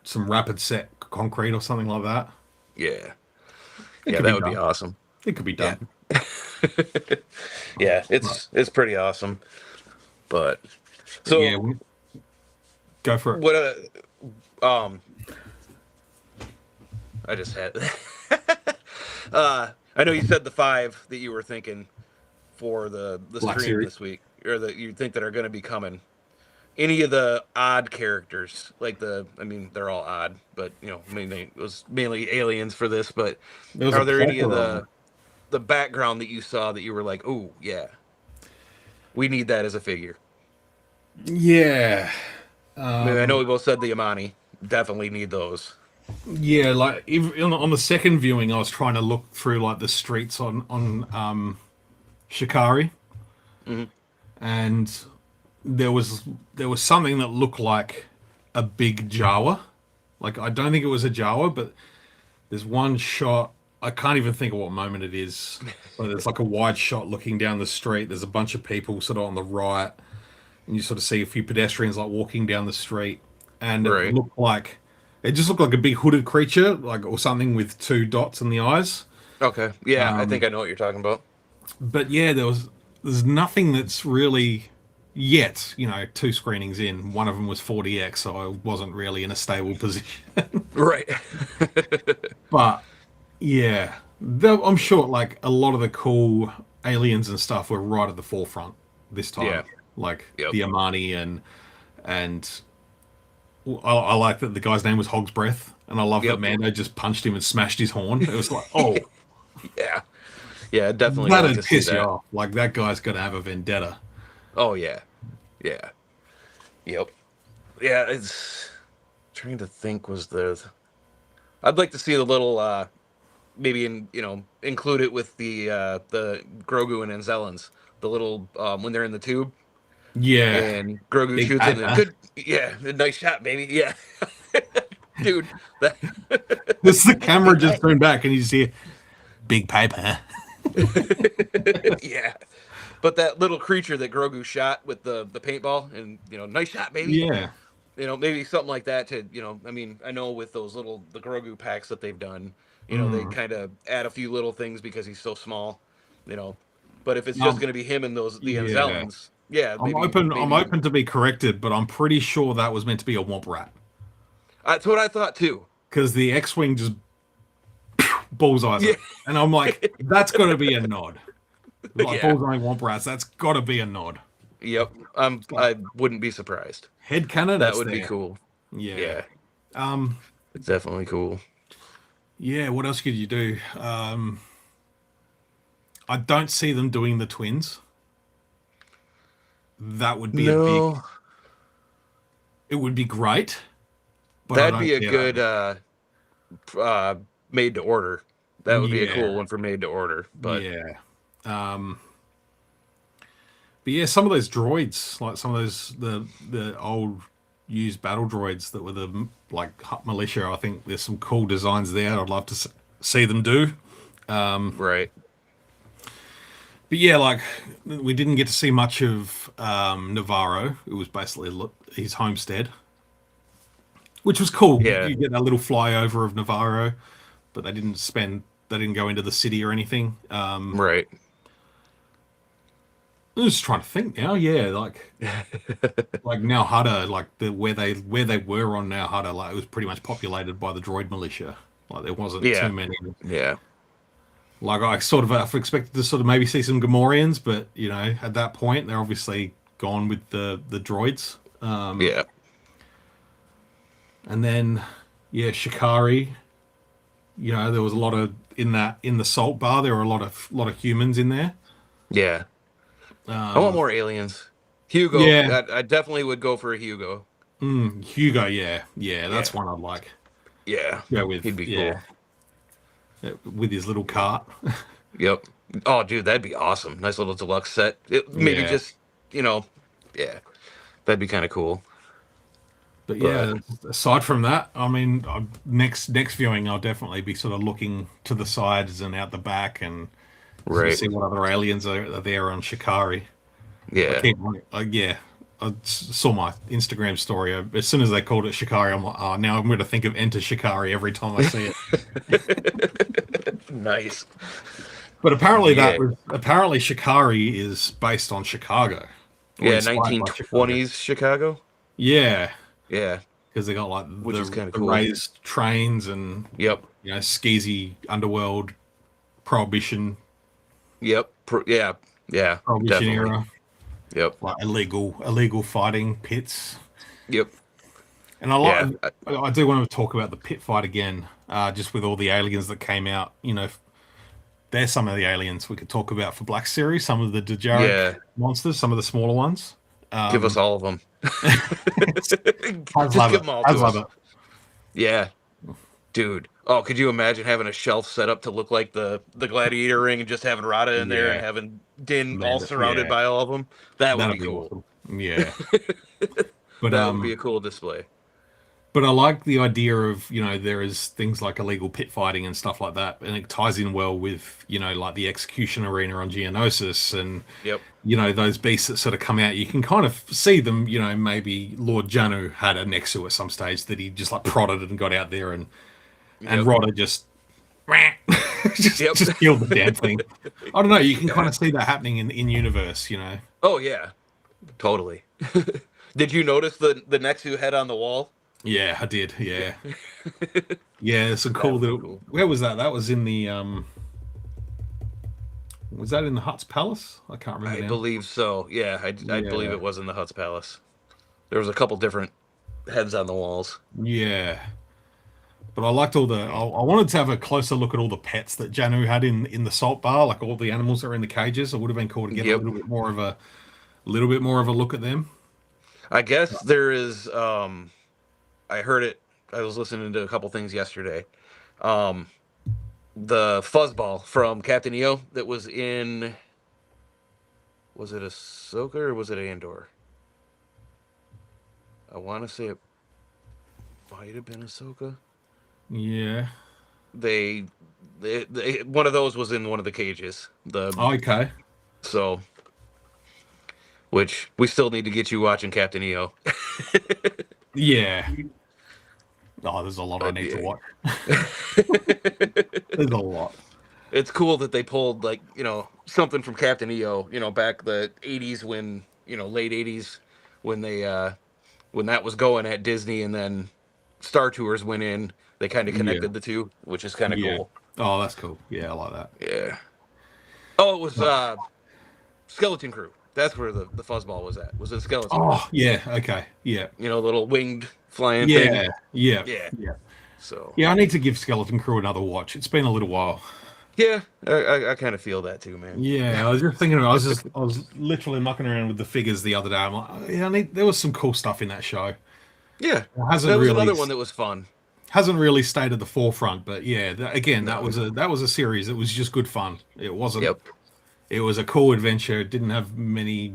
B: some rapid set concrete or something like that.
C: Yeah,
B: It
C: yeah,
B: could
C: that
B: be
C: would be
B: done.
C: awesome.
B: It could be
C: Yeah,
B: done.
C: yeah,
B: Right.
C: it's pretty awesome. But
B: But yeah,
C: so
B: go for it.
C: what? Um, I just had. I know you said the five that you were thinking for the
B: Black
C: stream
B: Series.
C: this week, or that you think that are going to be coming. Any of the odd characters, like I mean, they're all odd, but mainly it was mainly aliens for this. But
B: There was a
C: are there any of
B: plethora of them.
C: the background that you saw that you were like, oh yeah, we need that as a figure?
B: Yeah.
C: I mean, I know we both said the Amani, definitely need those.
B: Yeah, like on the second viewing, I was trying to look through like the streets on Shikari,
C: Hmm.
B: and there was something that looked like a big Jawa. Like I don't think it was a Jawa, but there's one shot. I can't even think of what moment it is. But there's like a wide shot looking down the street. There's a bunch of people sort of on the right, and you sort of see a few pedestrians like walking down the street, and
C: Right.
B: it just looked like a big hooded creature, like or something with two dots in the eyes.
C: Okay. Yeah, I think
B: Um,
C: I know what you're talking about.
B: but yeah, there's nothing that's really yet. Two screenings in. One of them was 40x, so I wasn't really in a stable position.
C: Right.
B: But yeah, I'm sure like a lot of the cool aliens and stuff were right at the forefront this
C: Yeah.
B: time, like
C: Yep.
B: the Amani and I like that the guy's name was Hog's Breath, and I love that
C: Yep.
B: Mando just punched him and smashed his horn. It was like, oh,
C: Yeah. Yeah, I'd definitely like
B: that'd
C: to see
B: piss you
C: that.
B: off. Like that guy's gonna have a vendetta.
C: Oh yeah. Yeah. Yep. Yeah, it's trying to think was I'd like to see the little maybe include it with the Grogu and Anzellans, the little when they're in the tube
B: Yeah,
C: and Grogu
B: big
C: shoots it. And
B: paper.
C: good, yeah, nice shot, baby. Yeah, dude, that
B: This is the
C: that'd be
B: camera just
C: nice.
B: turned back, and you just hear big paper.
C: Yeah, but that little creature that Grogu shot with the paintball, and nice shot, baby.
B: Yeah.
C: Maybe something like that to, I mean, I know with those the Grogu packs that they've done, they
B: Mm.
C: kind of add a few little things because he's so small, you know. But if it's just
B: Um.
C: going to be him and the
B: Yeah.
C: Anzellans, yeah,
B: I'm
C: maybe
B: open. I'm
C: maybe
B: open to be corrected, but I'm pretty sure that was meant to be a Womp Rat
C: that's what I thought too.
B: because the X-wing just bullseyes
C: Yeah,
B: it, and I'm like, that's got to be a nod. Like
C: yeah,
B: bullseye Womp Rats, that's got to be a nod.
C: yep. I wouldn't be surprised.
B: Head cannon,
C: That
B: that's
C: would be
B: there.
C: cool.
B: Yeah.
C: Yeah,
B: Um.
C: it's definitely cool.
B: Yeah. What else could you do? I don't see them doing the twins. That would be a big.
C: No,
B: It would be great, but I
C: that'd
B: don't
C: be a
B: see it
C: good
B: happening.
C: uh made to order. That would be a
B: Yeah.
C: cool one for made to order. But
B: Yeah. Um. But yeah, some of those droids, like some of those the old used battle droids that were the like Hut Militia, I think there's some cool designs there. I'd love to see them do.
C: right.
B: But yeah, like we didn't get to see much of Navarro. It was basically his homestead, which was cool.
C: Yeah,
B: You get that little flyover of Navarro, but they didn't go into the city or anything.
C: right.
B: I'm just trying to think now. Yeah, like now Hutta, like where they were on now Hutta, like it was pretty much populated by the droid militia. Like there wasn't
C: Yeah,
B: too many.
C: yeah,
B: Like I sort of expected to sort of maybe see some Gamorreans, but at that point they're obviously gone with the droids.
C: yeah,
B: And then yeah, Shikari. There was a lot of in the salt bar. There were a lot of humans in there.
C: yeah. I want more aliens. Hugo,
B: Yeah,
C: I definitely would go for a Hugo.
B: Hugo. Yeah, yeah, that's
C: Yeah,
B: one I'd like.
C: yeah.
B: Go with
C: He'd be cool.
B: with his little cart.
C: Yep. Oh, dude, that'd be awesome. Nice little deluxe set. Maybe
B: Yeah,
C: just, yeah, that'd be kind of cool.
B: but
C: But
B: yeah, aside from that, I mean, next viewing, I'll definitely be sort of looking to the sides and out the back and sort of
C: right,
B: see what other aliens are there on Shikari. I
C: yeah.
B: keep, yeah. I saw my Instagram story. As soon as they called it Shikari, I'm like, oh, now I'm going to think of Enter Shikari every time I see it.
C: Nice.
B: But
C: Yeah,
B: apparently Shikari is based on Chicago or
C: yeah.
B: inspired by Chicago.
C: 1920s Chicago.
B: Yeah,
C: Yeah,
B: because they got like
C: which is kind of
B: the
C: cool.
B: raised trains and
C: Yep,
B: skeezy underworld prohibition
C: yep. Yeah, yeah.
B: prohibition
C: Definitely.
B: era,
C: Yep,
B: like illegal fighting pits.
C: yep.
B: And I
C: Yeah,
B: like I do want to talk about the pit fight again, just with all the aliens that came out. There's some of the aliens we could talk about for Black Series, some of the Dejarik
C: yeah.
B: monsters, some of the smaller ones.
C: Give us all of them.
B: I'd
C: Just
B: love
C: give
B: it.
C: them all
B: I'd
C: to
B: love
C: us.
B: it.
C: Yeah, dude. Oh, could you imagine having a shelf set up to look like the gladiator ring and just having Rada in there and
B: Yeah,
C: having Din all
B: man.
C: surrounded
B: Yeah,
C: by all of them? That would be
B: that'd be
C: cool.
B: awesome. Yeah, but
C: That would be a cool display.
B: I like the idea of there is things like illegal pit fighting and stuff like that, and it ties in well with like the execution arena on Geonosis and
C: Yep.
B: those beasts that sort of come out. You can kind of see them. Maybe Lord Janu had a Nexu at some stage that he just like prodded and got out there, and
C: Yep.
B: Rodder just
C: Yep.
B: just killed the damn thing. I don't know. You can kind of see that happening in universe.
C: Oh yeah. Totally. Did you notice the next who head on the wall?
B: Yeah, I did.
C: Yeah.
B: Yeah, yeah. There's some cool
C: That was
B: little.
C: cool.
B: Where was that? That was in the Was that in the Hutt's palace? I can't remember
C: I
B: now.
C: believe so. Yeah, I believe
B: Yeah,
C: it was in the Hutt's palace. There was a couple different heads on the walls.
B: yeah. But I liked all the. I wanted to have a closer look at all the pets that Janu had in the salt bar, like all the animals that are in the cages. It would have been cool to get a
C: Yep.
B: little bit more of a look at them.
C: I guess there is I heard it. I was listening to a couple things yesterday. The fuzzball from Captain EO that was in. Was it Ahsoka or was it Andor? I want to say it might have been Ahsoka.
B: Yeah.
C: They one of those was in one of the cages.
B: Okay.
C: So, which we still need to get you watching Captain EO.
B: Yeah. Oh, there's a lot I
C: But
B: need to
C: yeah.
B: watch. There's a lot.
C: It's cool that they pulled something from Captain EO, back the 80s when, late 80s when when that was going at Disney, and then Star Tours went in. They kind of
B: Yeah.
C: connected the two, which is kind of
B: Yeah.
C: cool.
B: Oh, that's cool. Yeah, I like that.
C: Yeah. Oh, it was Skeleton Crew. That's where the fuzzball was at. Was it Skeleton Crew?
B: Oh, yeah. Okay. Yeah.
C: Little winged flying
B: Yeah.
C: thing.
B: Yeah.
C: Yeah.
B: Yeah.
C: So
B: Yeah, I need to give Skeleton Crew another watch. It's been a little while.
C: yeah, I kind of feel that too, man.
B: Yeah, I was just thinking. I was literally mucking around with the figures the other day. I'm like, oh, yeah, there was some cool stuff in that show.
C: Yeah,
B: It hasn't
C: that was
B: really
C: another one that was fun.
B: hasn't really stayed at the forefront, but yeah, that was a series that was just good fun. It wasn't.
C: Yep.
B: It was a cool adventure. It didn't have many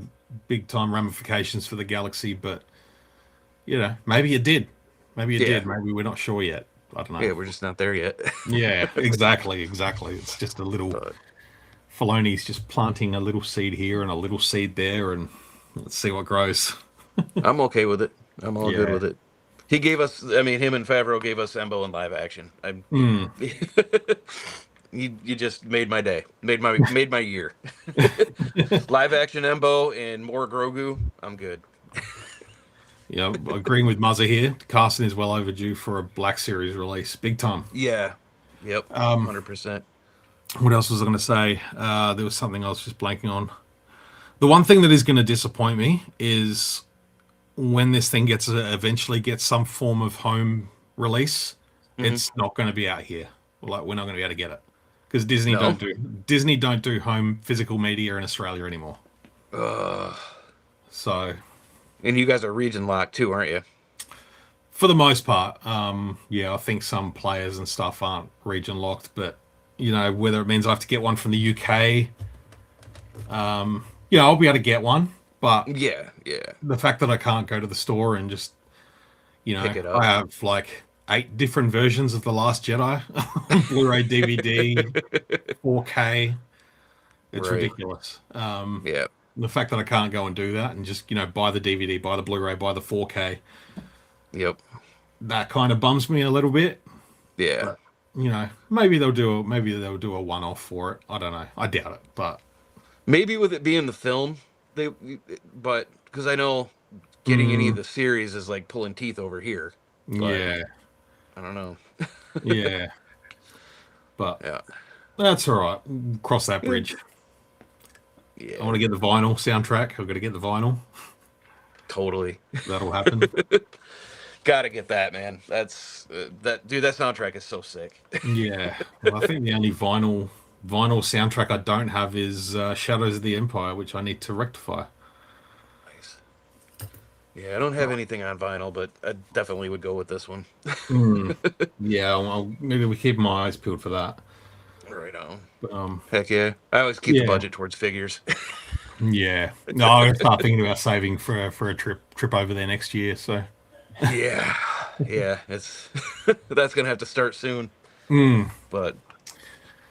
B: big time ramifications for the galaxy, but maybe it did. Maybe it
C: Yeah.
B: did. Maybe we're not sure yet. I don't know.
C: Yeah, we're just not there yet.
B: Yeah, exactly. It's just a little.
C: But
B: Filoni's just planting a little seed here and a little seed there, and let's see what grows.
C: I'm okay with it. I'm all good
B: Yeah.
C: with it. He gave us. I mean, him and Favreau gave us Embo in live action. You just made my day. Made my year. Live action Embo and more Grogu. I'm good.
B: Yeah, agreeing with Muzza here. Casting is well overdue for a Black Series release. Big time.
C: Yeah. Yep. 100%.
B: What else was I going to say? There was something I was just blanking on. The one thing that is going to disappoint me is when this thing eventually gets some form of home release, it's not going to be out here. Like, we're not going to be able to get it because Disney don't do home physical media in Australia anymore. So,
C: And you guys are region locked too, aren't you?
B: for the most part, yeah, I think some players and stuff aren't region locked, but whether it means I have to get one from the UK, I'll be able to get one, but
C: Yeah.
B: the fact that I can't go to the store and just,
C: Pick it up.
B: I have like 8 different versions of The Last Jedi, Blu-ray, DVD, 4K. It's
C: Right.
B: ridiculous.
C: Yeah.
B: The fact that I can't go and do that and just, buy the DVD, buy the Blu-ray, buy the 4K,
C: Yep.
B: that kind of bums me a little bit.
C: Yeah.
B: Maybe they'll do a one-off for it. I don't know. I doubt it, but
C: Maybe with it being the film, but because I know getting any of the series is like pulling teeth over here. But
B: yeah,
C: I don't know.
B: yeah. But
C: Yeah.
B: that's all right. We'll cross that bridge.
C: Yeah.
B: I want to get the vinyl soundtrack. I've got to get the vinyl.
C: Totally.
B: That'll happen.
C: Gotta get that, man. That's that dude. That soundtrack is so sick.
B: Yeah. Well, I think the only vinyl soundtrack I don't have is Shadows of the Empire, which I need to rectify.
C: Nice. Yeah, I don't have anything on vinyl, but I definitely would go with this one.
B: Yeah, well, maybe we keep my eyes peeled for that.
C: Right on.
B: But,
C: Heck yeah. I always keep
B: Yeah.
C: the budget towards figures.
B: yeah. No, I'm gonna start thinking about saving for a trip over there next year. So.
C: Yeah. Yeah. It's that's gonna have to start soon. But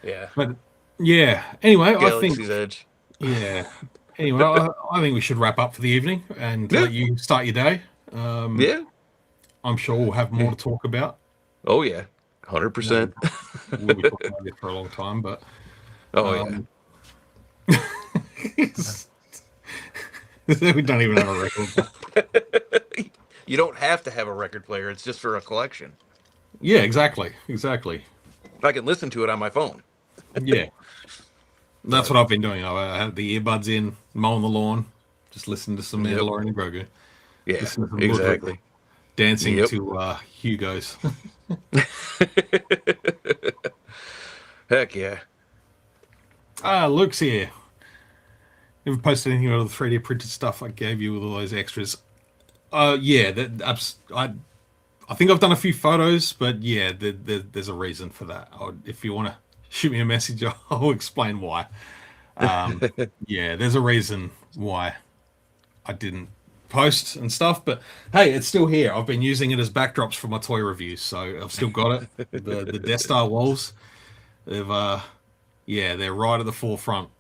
C: yeah.
B: But yeah. Anyway, I
C: Galaxy's
B: think
C: Edge.
B: yeah. Anyway, I think we should wrap up for the evening and
C: Yeah.
B: let you start your day.
C: Yeah.
B: I'm sure we'll have more to talk about.
C: Oh yeah. 100%.
B: We'll be talking about this for a long time, but
C: Oh
B: we don't even have a record.
C: yeah. You don't have to have a record player. It's just for a collection.
B: Yeah, exactly.
C: I can listen to it on my phone.
B: Yeah, that's what I've been doing. I had the earbuds in, mowing the lawn, just listening to some
C: Yep.
B: Mandalorian and Grogu,
C: Yeah,
B: Listen to some
C: exactly.
B: dancing
C: Yep.
B: to Hugo's.
C: Heck yeah.
B: Luke's here. Never posted anything about the 3D printed stuff I gave you with all those extras. Yeah, I think I've done a few photos, but yeah, there's a reason for that. If you want to shoot me a message, I'll explain why. Yeah, there's a reason why I didn't post and stuff, but hey, it's still here. I've been using it as backdrops for my toy reviews, so I've still got it. The Death Star walls, they've yeah, they're right at the forefront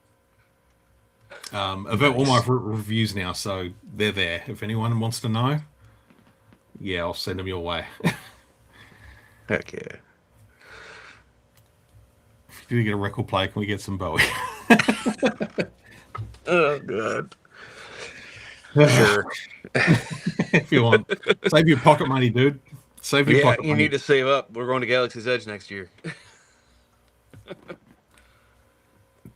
B: of all my reviews now, so they're there. If anyone wants to know, yeah, I'll send them your way.
C: Heck yeah.
B: If you get a record player, can we get some Bowie?
C: Oh god. Sure.
B: If you want, save your pocket money, dude. Save your pocket
C: you
B: money.
C: need to save up. We're going to Galaxy's Edge next year.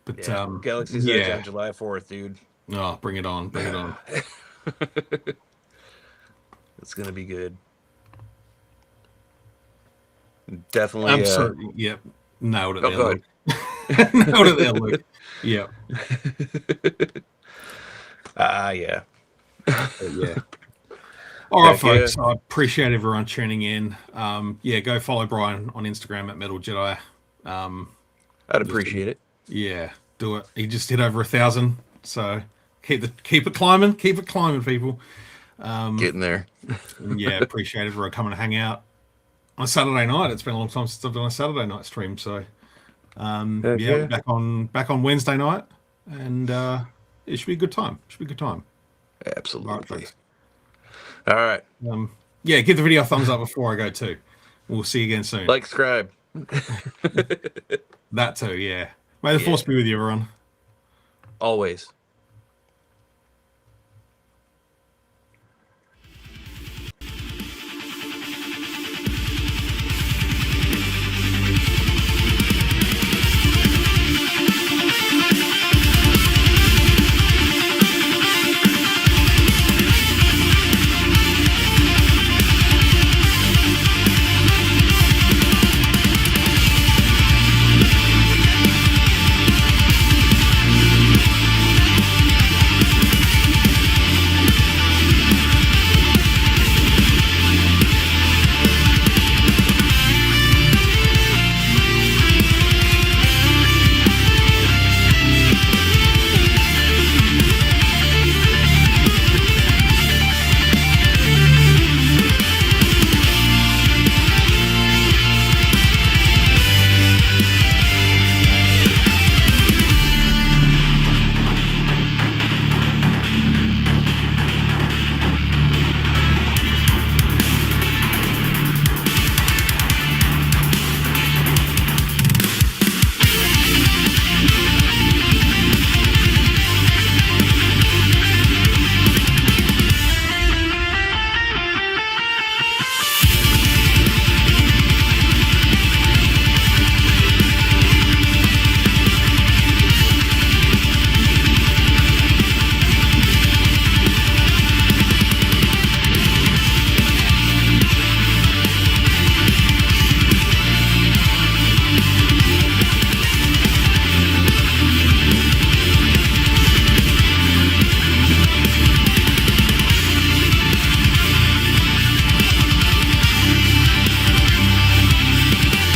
B: But
C: Galaxy's Edge on July 4th, dude.
B: Oh, bring it on, bring it on.
C: It's gonna be good. Definitely.
B: Yep, nailed it
C: Oh,
B: there,
C: go
B: Luke. Nailed it there, Luke. Yep.
C: Yeah.
B: Yeah. All right,
C: Heck
B: folks.
C: yeah.
B: I appreciate everyone tuning in. Yeah, go follow Brian on Instagram at Metaljedi.
C: I'd appreciate it.
B: Yeah, do it. He just hit over 1,000, so keep it climbing, people.
C: Getting there.
B: Yeah, appreciate everyone coming to hang out on a Saturday night. It's been a long time since I've done a Saturday night stream, so
C: yeah.
B: back on Wednesday night, and it should be a good time.
C: Absolutely.
B: All
C: All right.
B: Yeah, give the video a thumbs up before I go too. We'll see you again soon.
C: Like, subscribe.
B: That too, yeah. May the force be with you, everyone.
C: Always.